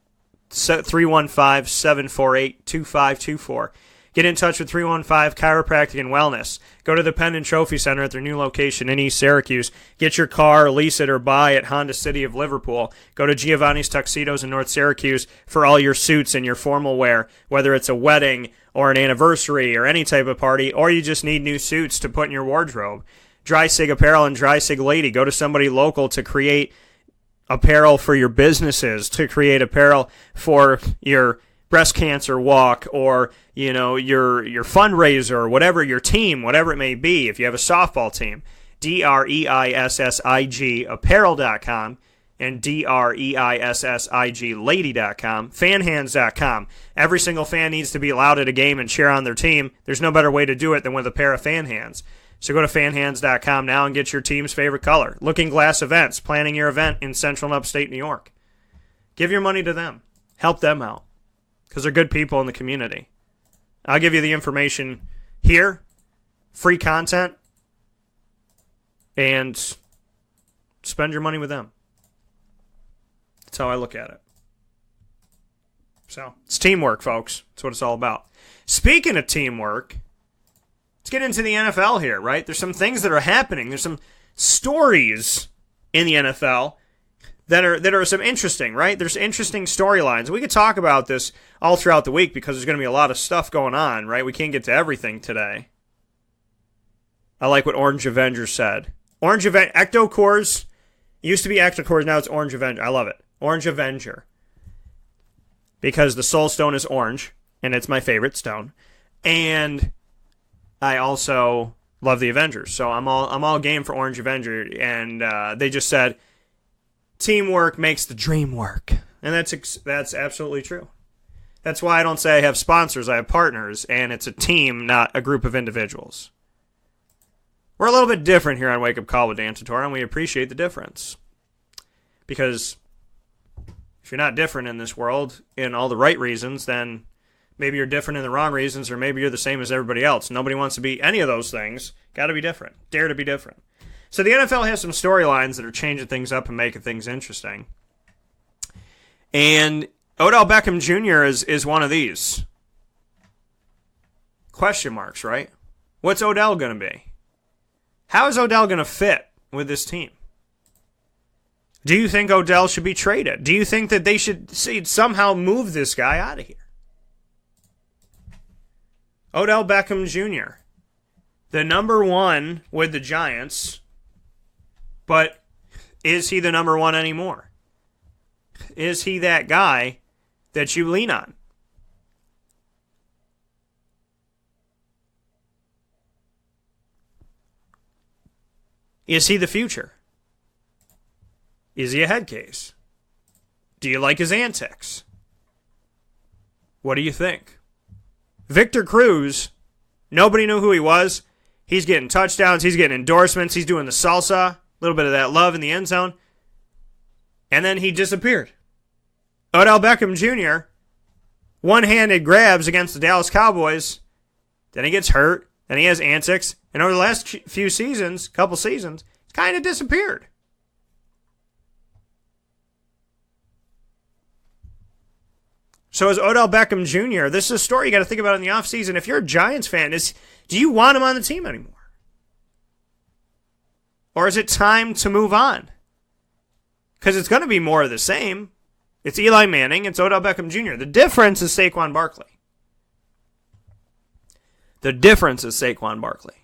315-748-2524. Get in touch with 315 Chiropractic and Wellness. Go to the Penn and Trophy Center at their new location in East Syracuse. Get your car, lease it, or buy at Honda City of Liverpool. Go to Giovanni's Tuxedos in North Syracuse for all your suits and your formal wear, whether it's a wedding or an anniversary or any type of party, or you just need new suits to put in your wardrobe. Dry Sig Apparel and Dry Sig Lady. Go to somebody local to create apparel for your businesses, to create apparel for your breast cancer walk, or your fundraiser, whatever your team, whatever it may be. If you have a softball team, DREISSIG apparel.com and DREISSIG lady.com, fanhands.com. Every single fan needs to be allowed at a game and cheer on their team. There's no better way to do it than with a pair of fan hands. So go to fanhands.com now and get your team's favorite color. Looking Glass Events, planning your event in central and upstate New York. Give your money to them. Help them out, because they're good people in the community. I'll give you the information here, free content, and spend your money with them. That's how I look at it. So, it's teamwork, folks. That's what it's all about. Speaking of teamwork, let's get into the NFL here, right? There's some things that are happening. There's some stories in the NFL that are some interesting, right? There's interesting storylines. We could talk about this all throughout the week because there's going to be a lot of stuff going on, right? We can't get to everything today. I like what Orange Avenger said. Ecto Cores used to be Ecto Cores, now it's Orange Avenger. I love it. Orange Avenger. Because the Soul Stone is orange, and it's my favorite stone. And I also love the Avengers, so I'm all game for Orange Avenger. And they just said, teamwork makes the dream work, and that's absolutely true. That's why I don't say I have sponsors, I have partners, and it's a team, not a group of individuals. We're a little bit different here on Wake Up Call with Dan Tortora, and we appreciate the difference. Because if you're not different in this world in all the right reasons, then maybe you're different in the wrong reasons, or maybe you're the same as everybody else. Nobody wants to be any of those things. Got to be different. Dare to be different. So the NFL has some storylines that are changing things up and making things interesting. And Odell Beckham Jr. is one of these. Question marks, right? What's Odell going to be? How is Odell going to fit with this team? Do you think Odell should be traded? Do you think that they should somehow move this guy out of here? Odell Beckham Jr., the number one with the Giants, but is he the number one anymore? Is he that guy that you lean on? Is he the future? Is he a head case? Do you like his antics? What do you think? Victor Cruz, nobody knew who he was. He's getting touchdowns. He's getting endorsements. He's doing the salsa, a little bit of that love in the end zone. And then he disappeared. Odell Beckham Jr., one-handed grabs against the Dallas Cowboys. Then he gets hurt. Then he has antics. And over the last few seasons, couple seasons, he's kind of disappeared. So is Odell Beckham Jr., this is a story you got to think about in the offseason. If you're a Giants fan, do you want him on the team anymore? Or is it time to move on? Because it's going to be more of the same. It's Eli Manning, it's Odell Beckham Jr. The difference is Saquon Barkley. The difference is Saquon Barkley.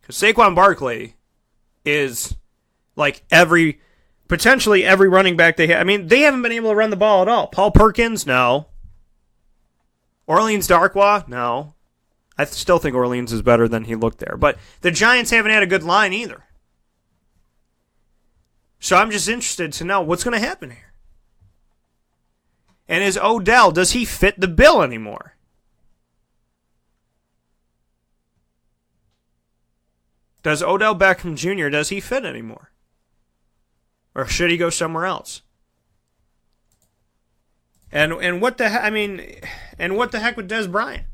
Because Saquon Barkley is like potentially every running back they have. I mean, they haven't been able to run the ball at all. Paul Perkins, no. Orleans Darkwa, no. I still think Orleans is better than he looked there. But the Giants haven't had a good line either. So I'm just interested to know what's going to happen here. And is Odell, does he fit the bill anymore? Does Odell Beckham Jr., does he fit anymore? Or should he go somewhere else? And what the heck, and what the heck with Des Bryant?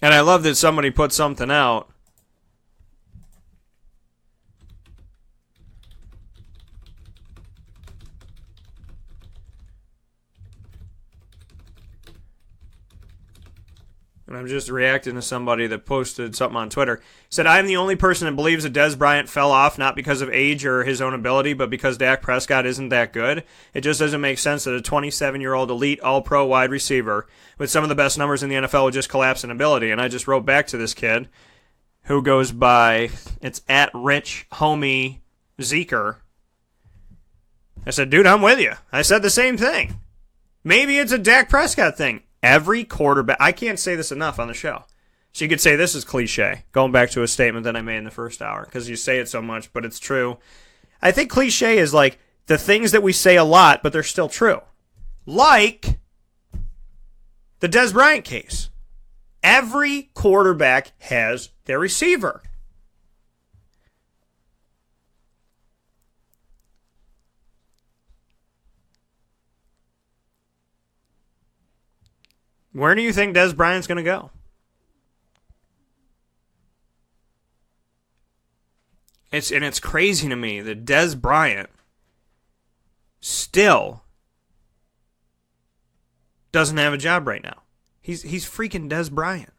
And I love that somebody put something out. and I'm just reacting to somebody that posted something on Twitter, said, I am the only person that believes that Dez Bryant fell off not because of age or his own ability, but because Dak Prescott isn't that good. It just doesn't make sense that a 27-year-old elite all-pro wide receiver with some of the best numbers in the NFL would just collapse in ability. And I just wrote back to this kid who goes by, it's at Rich Homie Zeker. I said, dude, I'm with you. I said the same thing. Maybe it's a Dak Prescott thing. Every quarterback, I can't say this enough on the show. So you could say this is cliche, going back to a statement that I made in the first hour, because you say it so much, but it's true. I think cliche is like the things that we say a lot, but they're still true. Like the Dez Bryant case. Every quarterback has their receiver. Where do you think Dez Bryant's going to go? It's crazy to me that Dez Bryant still doesn't have a job right now. He's freaking Dez Bryant.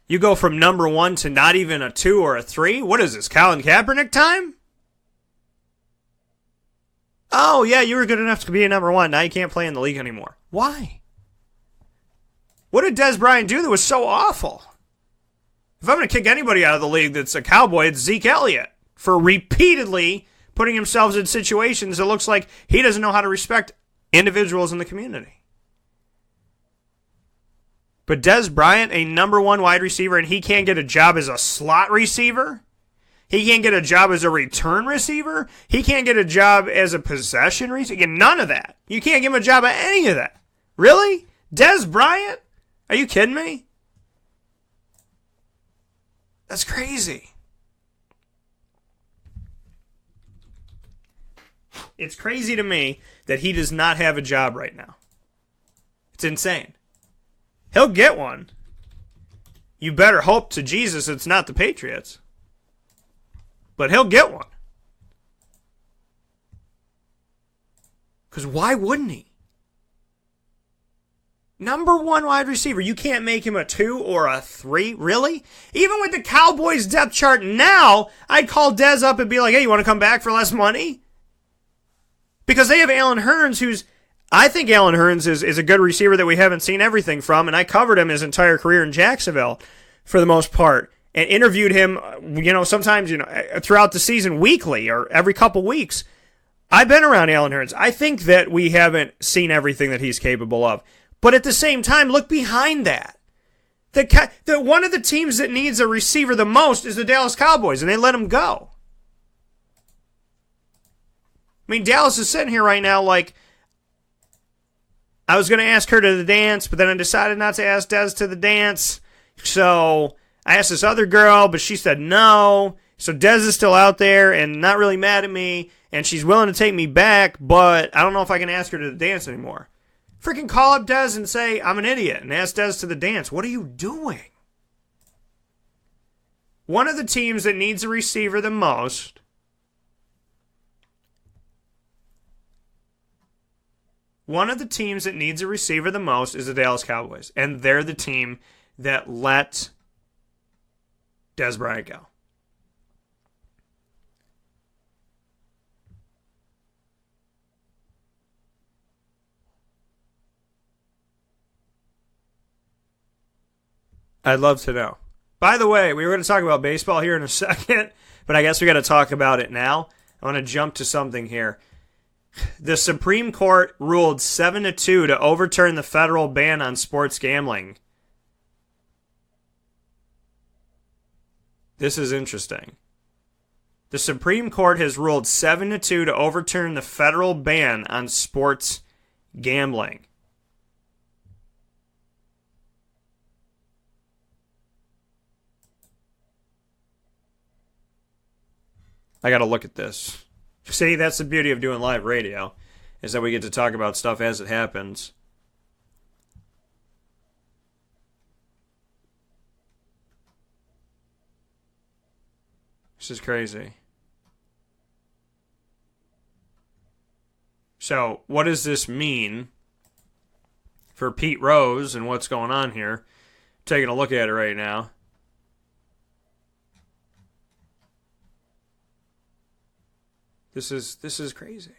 You go from number 1 to not even a 2 or a 3? What is this, Colin Kaepernick time? Oh, yeah, you were good enough to be a number 1. Now you can't play in the league anymore. Why? What did Dez Bryant do that was so awful? If I'm going to kick anybody out of the league that's a Cowboy, it's Zeke Elliott for repeatedly putting himself in situations that looks like he doesn't know how to respect individuals in the community. But Dez Bryant, a number 1 wide receiver, and he can't get a job as a slot receiver? He can't get a job as a return receiver? He can't get a job as a possession receiver? None of that. You can't give him a job at any of that. Really? Dez Bryant? Are you kidding me? That's crazy. It's crazy to me that he does not have a job right now. It's insane. He'll get one. You better hope to Jesus it's not the Patriots. But he'll get one. Because why wouldn't he? Number 1 wide receiver. You can't make him a 2 or a 3? Really? Even with the Cowboys depth chart now, I'd call Dez up and be like, hey, you want to come back for less money? Because they have Allen Hurns, who's, I think Allen Hurns is a good receiver that we haven't seen everything from, and I covered him his entire career in Jacksonville for the most part, and interviewed him, sometimes, throughout the season weekly or every couple weeks. I've been around Allen Hurns. I think that we haven't seen everything that he's capable of. But at the same time, look behind that. The one of the teams that needs a receiver the most is the Dallas Cowboys, and they let him go. I mean, Dallas is sitting here right now like, I was going to ask her to the dance, but then I decided not to ask Dez to the dance. So I asked this other girl, but she said no. So Dez is still out there and not really mad at me, and she's willing to take me back, but I don't know if I can ask her to the dance anymore. Freaking call up Dez and say, I'm an idiot, and ask Dez to the dance. What are you doing? One of the teams that needs a receiver the most is the Dallas Cowboys, and they're the team that let Dez Bryant go. I'd love to know. By the way, we were going to talk about baseball here in a second, but I guess we got to talk about it now. I want to jump to something here. The Supreme Court ruled 7-2 to overturn the federal ban on sports gambling. This is interesting. The Supreme Court has ruled 7-2 to overturn the federal ban on sports gambling. I got to look at this. See, that's the beauty of doing live radio, is that we get to talk about stuff as it happens. This is crazy. So, what does this mean for Pete Rose and what's going on here. Taking a look at it right now. This is crazy.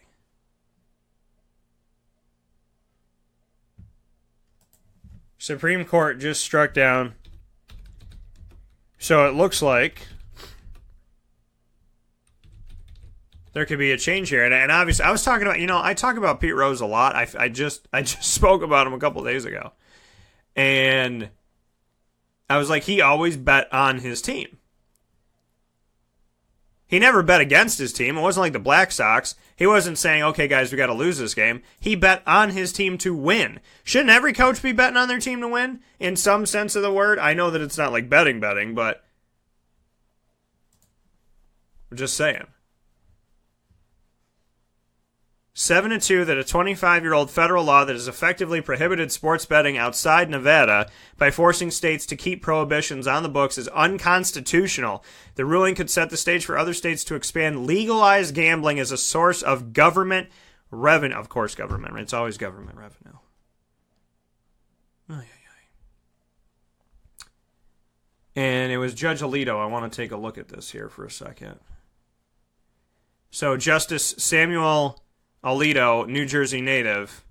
Supreme Court just struck down. So it looks like there could be a change here. And obviously, I was talking about, I talk about Pete Rose a lot. I just spoke about him a couple days ago. And I was like, he always bet on his team. He never bet against his team. It wasn't like the Black Sox. He wasn't saying, okay, guys, we got to lose this game. He bet on his team to win. Shouldn't every coach be betting on their team to win in some sense of the word? I know that it's not like betting, but I'm just saying. 7-2 that a 25-year-old federal law that has effectively prohibited sports betting outside Nevada by forcing states to keep prohibitions on the books is unconstitutional. The ruling could set the stage for other states to expand legalized gambling as a source of government revenue. Of course, government. It's always government revenue. And it was Judge Alito. I want to take a look at this here for a second. So Justice Samuel Alito, New Jersey native,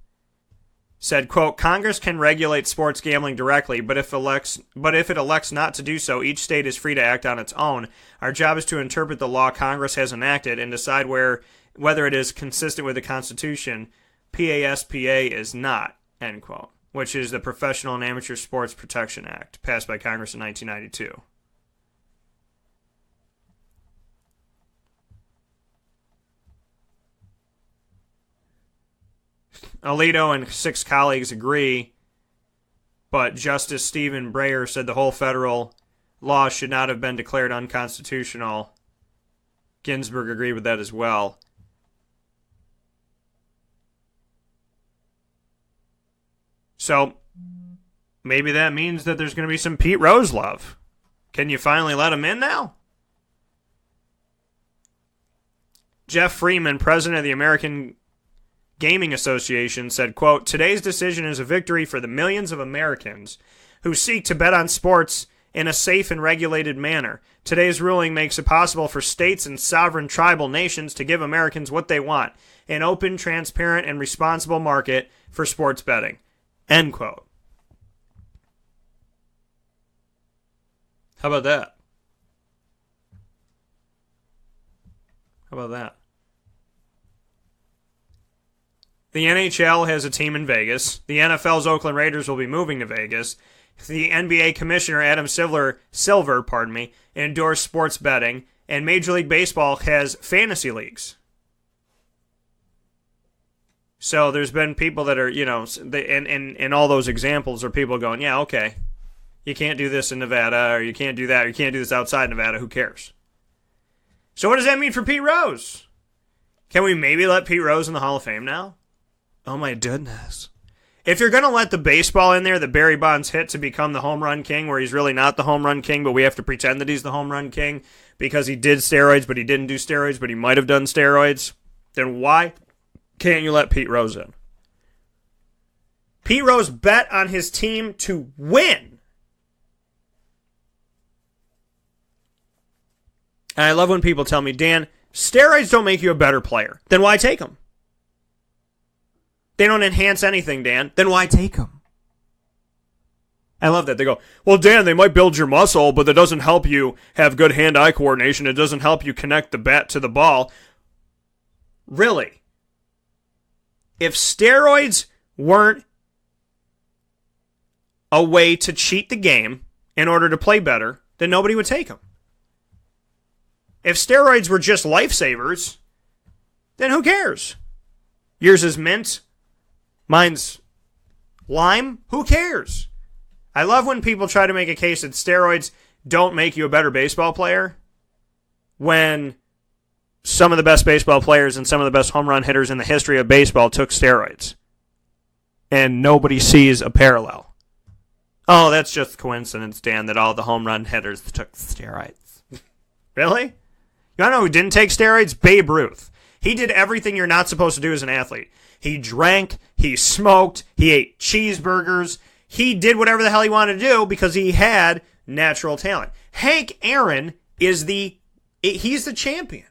said, quote, Congress can regulate sports gambling directly, but if it elects not to do so, each state is free to act on its own. Our job is to interpret the law Congress has enacted and decide whether it is consistent with the Constitution. PASPA is not, end quote, which is the Professional and Amateur Sports Protection Act, passed by Congress in 1992. Alito and 6 colleagues agree, but Justice Stephen Breyer said the whole federal law should not have been declared unconstitutional. Ginsburg agreed with that as well. So, maybe that means that there's going to be some Pete Rose love. Can you finally let him in now? Jeff Freeman, president of the American Gaming Association, said, quote, today's decision is a victory for the millions of Americans who seek to bet on sports in a safe and regulated manner. Today's ruling makes it possible for states and sovereign tribal nations to give Americans what they want, an open, transparent, and responsible market for sports betting. End quote. How about that? How about that? The NHL has a team in Vegas. The NFL's Oakland Raiders will be moving to Vegas. The NBA Commissioner Adam Silver, endorsed sports betting, and Major League Baseball has fantasy leagues. So there's been people that are, and all those examples are people going, yeah, okay, you can't do this in Nevada, or you can't do that, or you can't do this outside Nevada, who cares? So what does that mean for Pete Rose? Can we maybe let Pete Rose in the Hall of Fame now? Oh my goodness. If you're going to let the baseball in there that Barry Bonds hit to become the home run king, where he's really not the home run king, but we have to pretend that he's the home run king because he did steroids, but he didn't do steroids, but he might have done steroids, then why can't you let Pete Rose in? Pete Rose bet on his team to win. And I love when people tell me, Dan, steroids don't make you a better player. Then why take them? They don't enhance anything, Dan. Then why take them? I love that. They go, well, Dan, they might build your muscle, but that doesn't help you have good hand-eye coordination. It doesn't help you connect the bat to the ball. Really? If steroids weren't a way to cheat the game in order to play better, then nobody would take them. If steroids were just lifesavers, then who cares? Yours is mint. Mine's lime. Who cares? I love when people try to make a case that steroids don't make you a better baseball player when some of the best baseball players and some of the best home run hitters in the history of baseball took steroids. And nobody sees a parallel. Oh, that's just coincidence, Dan, that all the home run hitters took steroids. Really? You want to know who didn't take steroids? Babe Ruth. He did everything you're not supposed to do as an athlete. He drank, he smoked, he ate cheeseburgers, he did whatever the hell he wanted to do because he had natural talent. Hank Aaron he's the champion.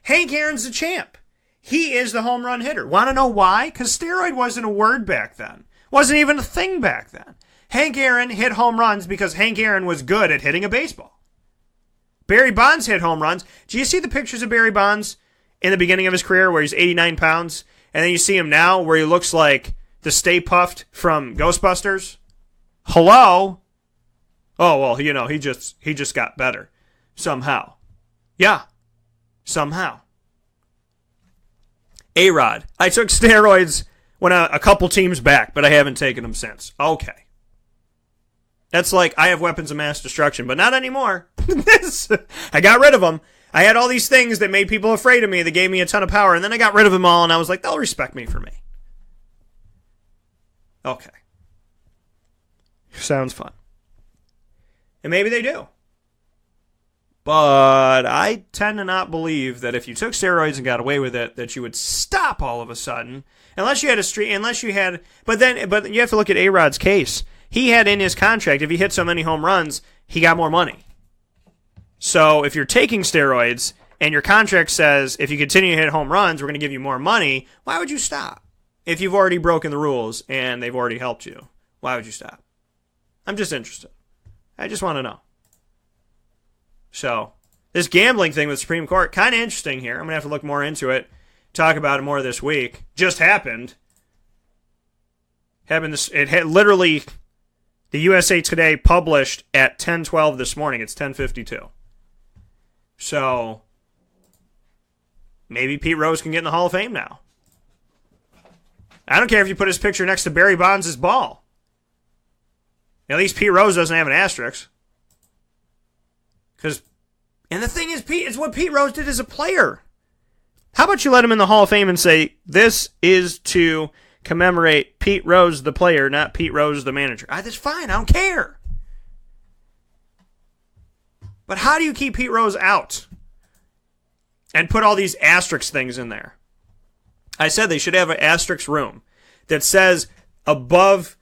Hank Aaron's the champ. He is the home run hitter. Want to know why? Because steroid wasn't a word back then. Wasn't even a thing back then. Hank Aaron hit home runs because Hank Aaron was good at hitting a baseball. Barry Bonds hit home runs. Do you see the pictures of Barry Bonds in the beginning of his career where he's 89 pounds? And then you see him now where he looks like the Stay Puft from Ghostbusters? Hello? Oh, well, you know, he just got better. Somehow. Yeah. Somehow. A-Rod. I took steroids when a couple teams back, but I haven't taken them since. Okay. That's like, I have weapons of mass destruction, but not anymore. I got rid of them. I had all these things that made people afraid of me, that gave me a ton of power, and then I got rid of them all, and I was like, they'll respect me for me. Okay. Sounds fun. And maybe they do. But I tend to not believe that if you took steroids and got away with it, that you would stop all of a sudden. Unless you had but you have to look at A-Rod's case. He had in his contract, if he hit so many home runs, he got more money. So if you're taking steroids and your contract says if you continue to hit home runs, we're going to give you more money, why would you stop? If you've already broken the rules and they've already helped you, why would you stop? I'm just interested. I just want to know. So, this gambling thing with the Supreme Court, kind of interesting here. I'm going to have to look more into it, talk about it more this week. Just happened. It had literally, the USA Today published at 10:12 this morning. It's 10:52. So, maybe Pete Rose can get in the Hall of Fame now. I don't care if you put his picture next to Barry Bonds' ball. At least Pete Rose doesn't have an asterisk. And the thing is, it's what Pete Rose did as a player. How about you let him in the Hall of Fame and say, this is to commemorate Pete Rose the player, not Pete Rose the manager. That's fine, I don't care. But how do you keep Pete Rose out? And put all these asterisk things in there. I said they should have an asterisk room that says above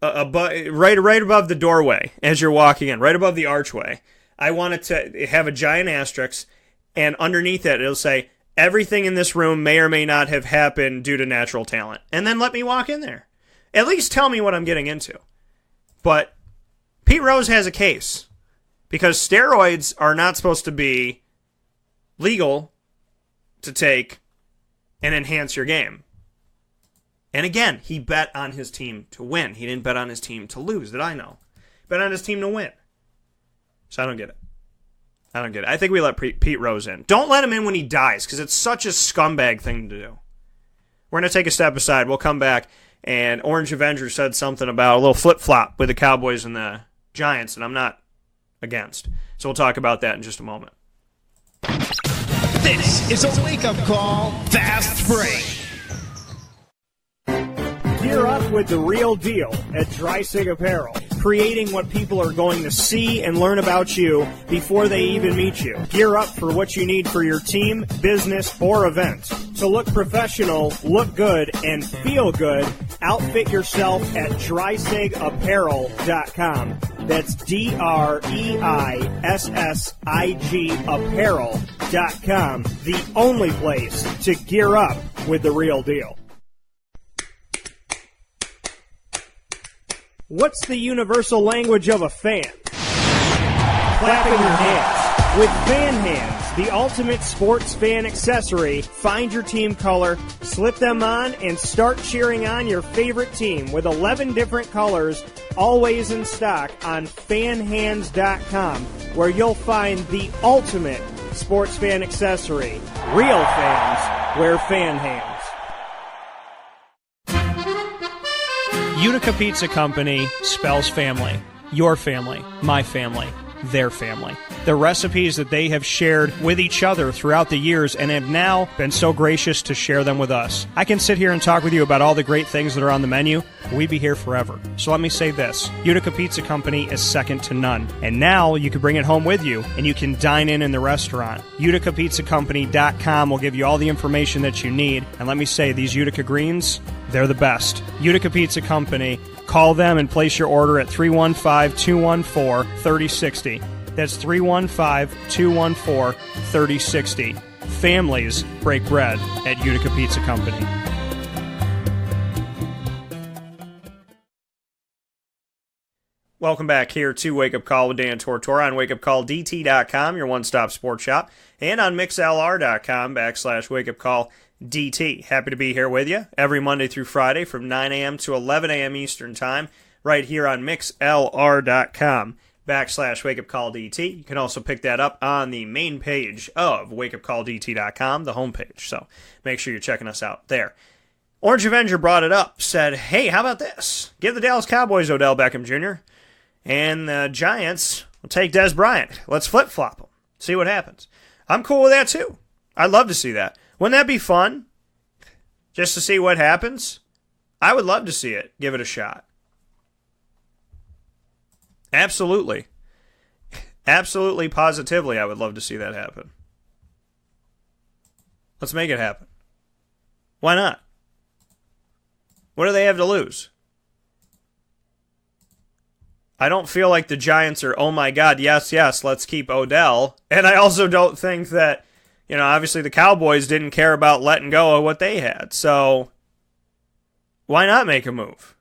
right above the doorway as you're walking in, right above the archway. I want it to have a giant asterisk, and underneath it, it'll say, everything in this room may or may not have happened due to natural talent. And then let me walk in there. At least tell me what I'm getting into. But Pete Rose has a case, because steroids are not supposed to be legal to take and enhance your game. And again, he bet on his team to win. He didn't bet on his team to lose, that I know. Bet on his team to win. So I don't get it. I think we let Pete Rose in. Don't let him in when he dies, because it's such a scumbag thing to do. We're going to take a step aside. We'll come back, and Orange Avenger said something about a little flip-flop with the Cowboys and the Giants, and I'm not against. So we'll talk about that in just a moment. This is a wake-up call, Fast Break. Gear up with the real deal at Dry-Sig Apparel, creating what people are going to see and learn about you before they even meet you. Gear up for what you need for your team, business, or event. To look professional, look good, and feel good, outfit yourself at DrySigApparel.com. That's DREISSIG Apparel.com. The only place to gear up with the real deal. What's the universal language of a fan? Clapping your hands. With Fan Hands, the ultimate sports fan accessory, find your team color, slip them on, and start cheering on your favorite team with 11 different colors, always in stock on fanhands.com, where you'll find the ultimate sports fan accessory. Real fans wear Fan Hands. Utica Pizza Company spells family. Your family, my family, their family. The recipes that they have shared with each other throughout the years and have now been so gracious to share them with us. I can sit here and talk with you about all the great things that are on the menu, but we'd be here forever. So let me say this. Utica Pizza Company is second to none. And now you can bring it home with you and you can dine in the restaurant. UticaPizzaCompany.com will give you all the information that you need. And let me say, these Utica greens, They're the best. Utica Pizza Company. Call them and place your order at 315-214-3060. That's 315-214-3060. Families break bread at Utica Pizza Company. Welcome back here to Wake Up Call with Dan Tortora on wakeupcalldt.com, your one-stop sports shop, and on mixlr.com/wakeupcalldt. Happy to be here with you every Monday through Friday from 9 a.m. to 11 a.m. Eastern Time, right here on mixlr.com/wakeupcalldt. You can also pick that up on the main page of wakeupcalldt.com, the homepage. So make sure you're checking us out there. Orange Avenger brought it up, said, hey, how about this? Give the Dallas Cowboys Odell Beckham Jr., and the Giants will take Des Bryant. Let's flip-flop them. See what happens. I'm cool with that, too. I'd love to see that. Wouldn't that be fun? Just to see what happens? I would love to see it. Give it a shot. Absolutely. Absolutely, positively, I would love to see that happen. Let's make it happen. Why not? What do they have to lose? I don't feel like the Giants are, oh my God, yes, let's keep Odell. And I also don't think that, obviously the Cowboys didn't care about letting go of what they had. So, why not make a move?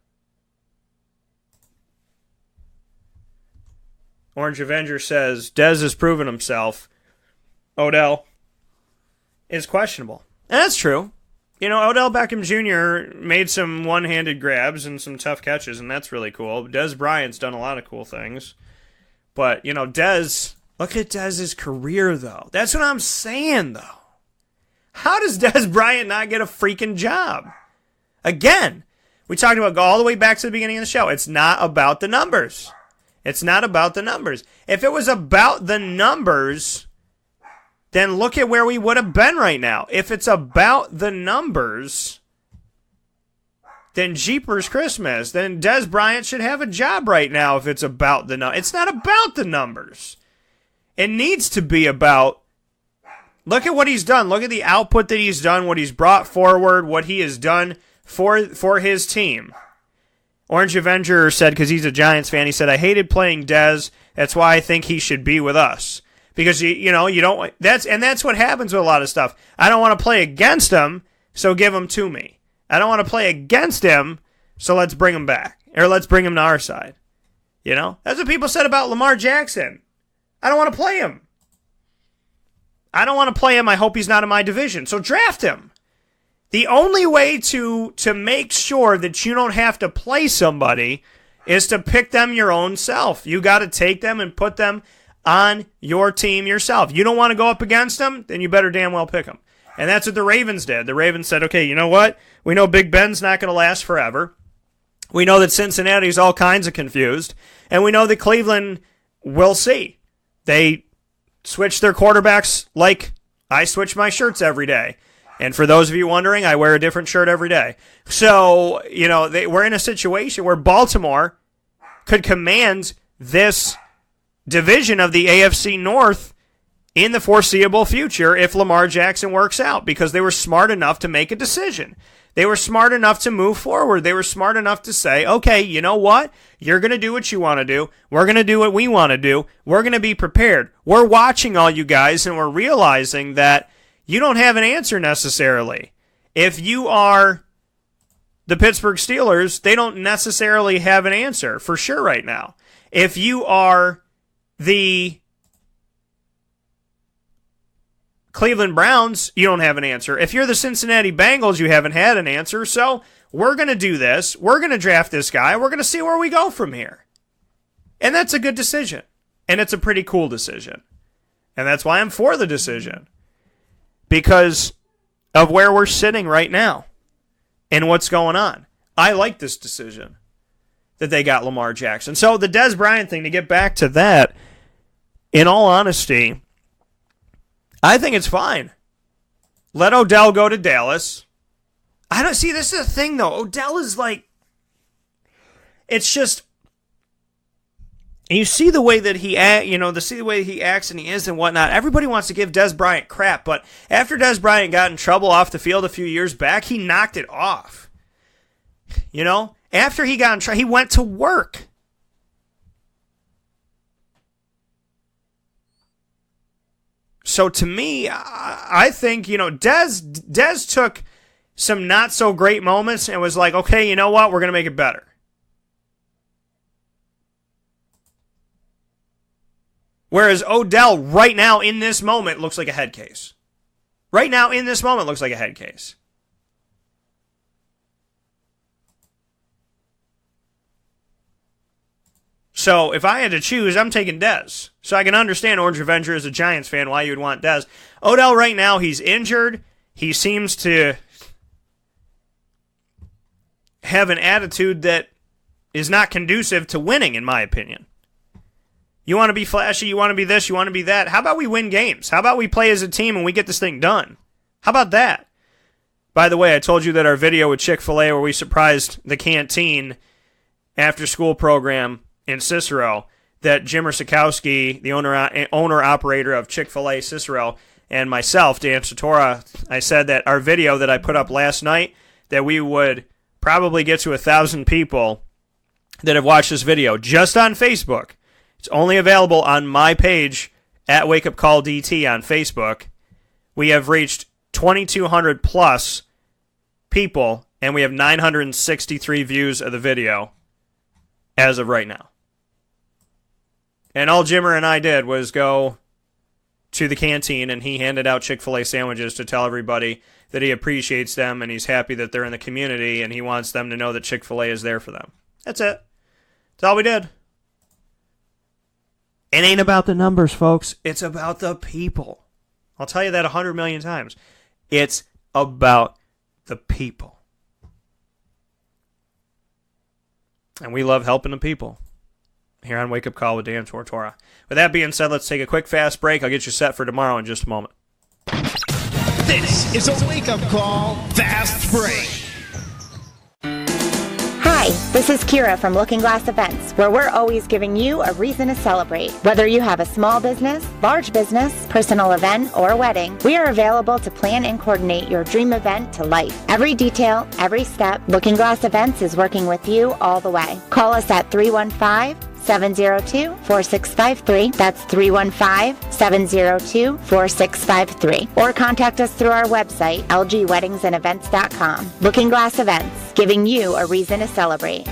Orange Avenger says, Dez has proven himself. Odell is questionable. And that's true. Odell Beckham Jr. made some one-handed grabs and some tough catches, and that's really cool. Des Bryant's done a lot of cool things. But, Dez, look at Dez's career, though. That's what I'm saying, though. How does Des Bryant not get a freaking job? Again, we talked about, go all the way back to the beginning of the show. It's not about the numbers. It's not about the numbers. If it was about the numbers, then look at where we would have been right now. If it's about the numbers, then Jeepers Christmas. Then Des Bryant should have a job right now if it's about the numbers. It's not about the numbers. It needs to be about, look at what he's done. Look at the output that he's done, what he's brought forward, what he has done for his team. Orange Avenger said, because he's a Giants fan, he said, I hated playing Des. That's why I think he should be with us. Because, you don't, that's what happens with a lot of stuff. I don't want to play against him, so give him to me. I don't want to play against him, so let's bring him back. Or let's bring him to our side. That's what people said about Lamar Jackson. I don't want to play him. I don't want to play him. I hope he's not in my division. So draft him. The only way to make sure that you don't have to play somebody is to pick them your own self. You got to take them and put them on your team yourself. You don't want to go up against them, then you better damn well pick them. And that's what the Ravens did. The Ravens said, okay, you know what? We know Big Ben's not going to last forever. We know that Cincinnati's all kinds of confused. And we know that Cleveland will see. They switch their quarterbacks like I switch my shirts every day. And for those of you wondering, I wear a different shirt every day. So, we're in a situation where Baltimore could command this division of the AFC North in the foreseeable future if Lamar Jackson works out, because they were smart enough to make a decision. They were smart enough to move forward. They were smart enough to say, okay, you know what? You're going to do what you want to do. We're going to do what we want to do. We're going to be prepared. We're watching all you guys, and we're realizing that you don't have an answer necessarily. If you are the Pittsburgh Steelers, they don't necessarily have an answer for sure right now. If you are the Cleveland Browns, you don't have an answer. If you're the Cincinnati Bengals, you haven't had an answer. So we're going to do this. We're going to draft this guy. We're going to see where we go from here. And that's a good decision. And it's a pretty cool decision. And that's why I'm for the decision. Because of where we're sitting right now and what's going on. I like this decision that they got Lamar Jackson. So the Des Bryant thing, to get back to that, in all honesty, I think it's fine. Let Odell go to Dallas. I don't see, this is the thing though. Odell is like, it's just, you see the way that he see the way he acts and he is and whatnot. Everybody wants to give Des Bryant crap, but after Des Bryant got in trouble off the field a few years back, he knocked it off. You know, after he got in trouble, he went to work. So to me, I think, you know, Dez took some not so great moments and was like, okay, you know what? We're going to make it better. Whereas Odell right now in this moment looks like a head case. Right now in this moment looks like a head case. So if I had to choose, I'm taking Dez. So I can understand Orange Avenger as a Giants fan why you would want Dez. Odell right now, he's injured. He seems to have an attitude that is not conducive to winning, in my opinion. You want to be flashy, you want to be this, you want to be that. How about we win games? How about we play as a team and we get this thing done? How about that? By the way, I told you that our video with Chick-fil-A where we surprised the canteen after-school program in Cicero, that Jim Sikowski, the owner-operator of Chick-fil-A Cicero, and myself, Dan Tortora, I said that our video that I put up last night, that we would probably get to 1,000 people that have watched this video just on Facebook. It's only available on my page at Wake Up Call DT on Facebook. We have reached 2,200 plus people, and we have 963 views of the video as of right now. And all Jimmer and I did was go to the canteen, and he handed out Chick-fil-A sandwiches to tell everybody that he appreciates them, and he's happy that they're in the community, and he wants them to know that Chick-fil-A is there for them. That's it. That's all we did. It ain't about the numbers, folks. It's about the people. I'll tell you that 100 million times. It's about the people. And we love helping the people here on Wake Up Call with Dan Tortora. With that being said, let's take a quick, fast break. I'll get you set for tomorrow in just a moment. This is a wake-up call fast break. Hi, this is Kira from Looking Glass Events, where we're always giving you a reason to celebrate. Whether you have a small business, large business, personal event, or wedding, we are available to plan and coordinate your dream event to life. Every detail, every step, Looking Glass Events is working with you all the way. Call us at 315-702-4653. That's 315-702-4653. Or contact us through our website, lgweddingsandevents.com. Looking Glass Events, giving you a reason to celebrate.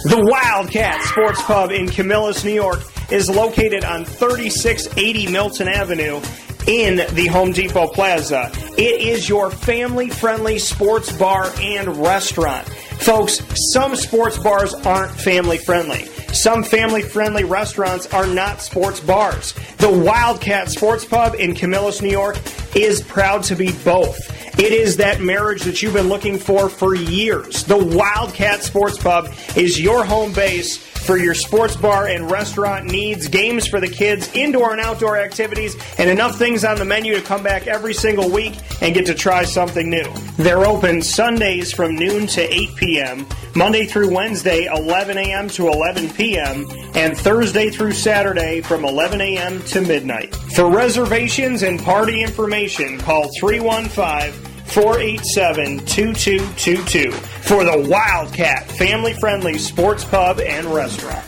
The Wildcat Sports Pub in Camillus, New York is located on 3680 Milton Avenue in the Home Depot Plaza. It is your family-friendly sports bar and restaurant. Folks, some sports bars aren't family-friendly. Some family-friendly restaurants are not sports bars. The Wildcat Sports Pub in Camillus, New York is proud to be both. It is that marriage that you've been looking for years. The Wildcat Sports Pub is your home base for your sports bar and restaurant needs, games for the kids, indoor and outdoor activities, and enough things on the menu to come back every single week and get to try something new. They're open Sundays from noon to 8 p.m., Monday through Wednesday, 11 a.m. to 11 p.m., and Thursday through Saturday from 11 a.m. to midnight. For reservations and party information, call 315-487-2222 for the Wildcat family-friendly sports pub and restaurant.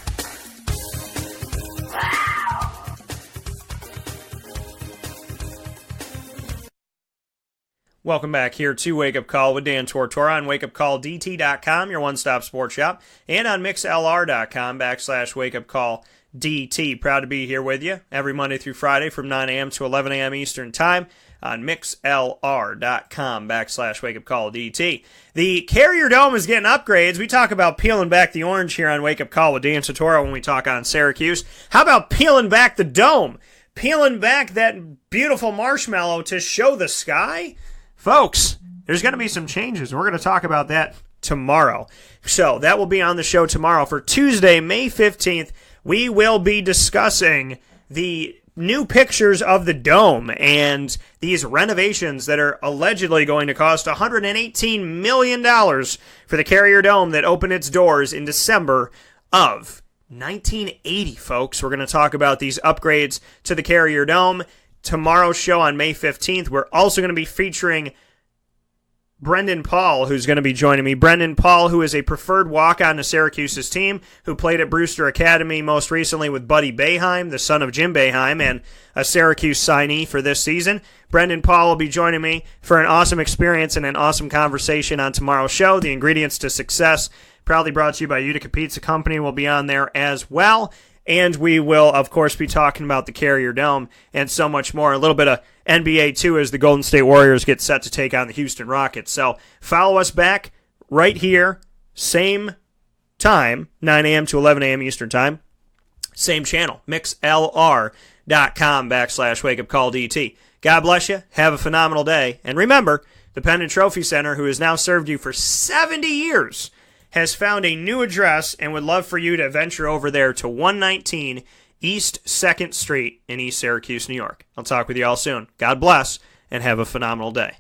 Welcome back here to Wake Up Call with Dan Tortora on wakeupcalldt.com, your one-stop sports shop, and on mixlr.com/wakeupcalldt. Proud to be here with you every Monday through Friday from 9 a.m. to 11 a.m. Eastern Time on mixlr.com/wakeupcalldt. The Carrier Dome is getting upgrades. We talk about peeling back the orange here on Wake Up Call with Dan Tortora when we talk on Syracuse. How about peeling back the dome? Peeling back that beautiful marshmallow to show the sky? Folks, there's going to be some changes, and we're going to talk about that tomorrow. So that will be on the show tomorrow. For Tuesday, May 15th, we will be discussing the new pictures of the dome and these renovations that are allegedly going to cost $118 million for the Carrier Dome that opened its doors in December of 1980, folks. We're going to talk about these upgrades to the Carrier Dome. Tomorrow's show on May 15th, we're also going to be featuring Brendan Paul, who's going to be joining me. Brendan Paul, who is a preferred walk-on to Syracuse's team, who played at Brewster Academy most recently with Buddy Boeheim, the son of Jim Boeheim, and a Syracuse signee for this season. Brendan Paul will be joining me for an awesome experience and an awesome conversation on tomorrow's show. The Ingredients to Success, proudly brought to you by Utica Pizza Company, will be on there as well. And we will, of course, be talking about the Carrier Dome and so much more. A little bit of NBA, too, as the Golden State Warriors get set to take on the Houston Rockets. So follow us back right here, same time, 9 a.m. to 11 a.m. Eastern Time. Same channel, mixlr.com/wakeupcalldt. God bless you. Have a phenomenal day. And remember, the Pendant Trophy Center, who has now served you for 70 years, has found a new address and would love for you to venture over there to 119 East 2nd Street in East Syracuse, New York. I'll talk with you all soon. God bless, and have a phenomenal day.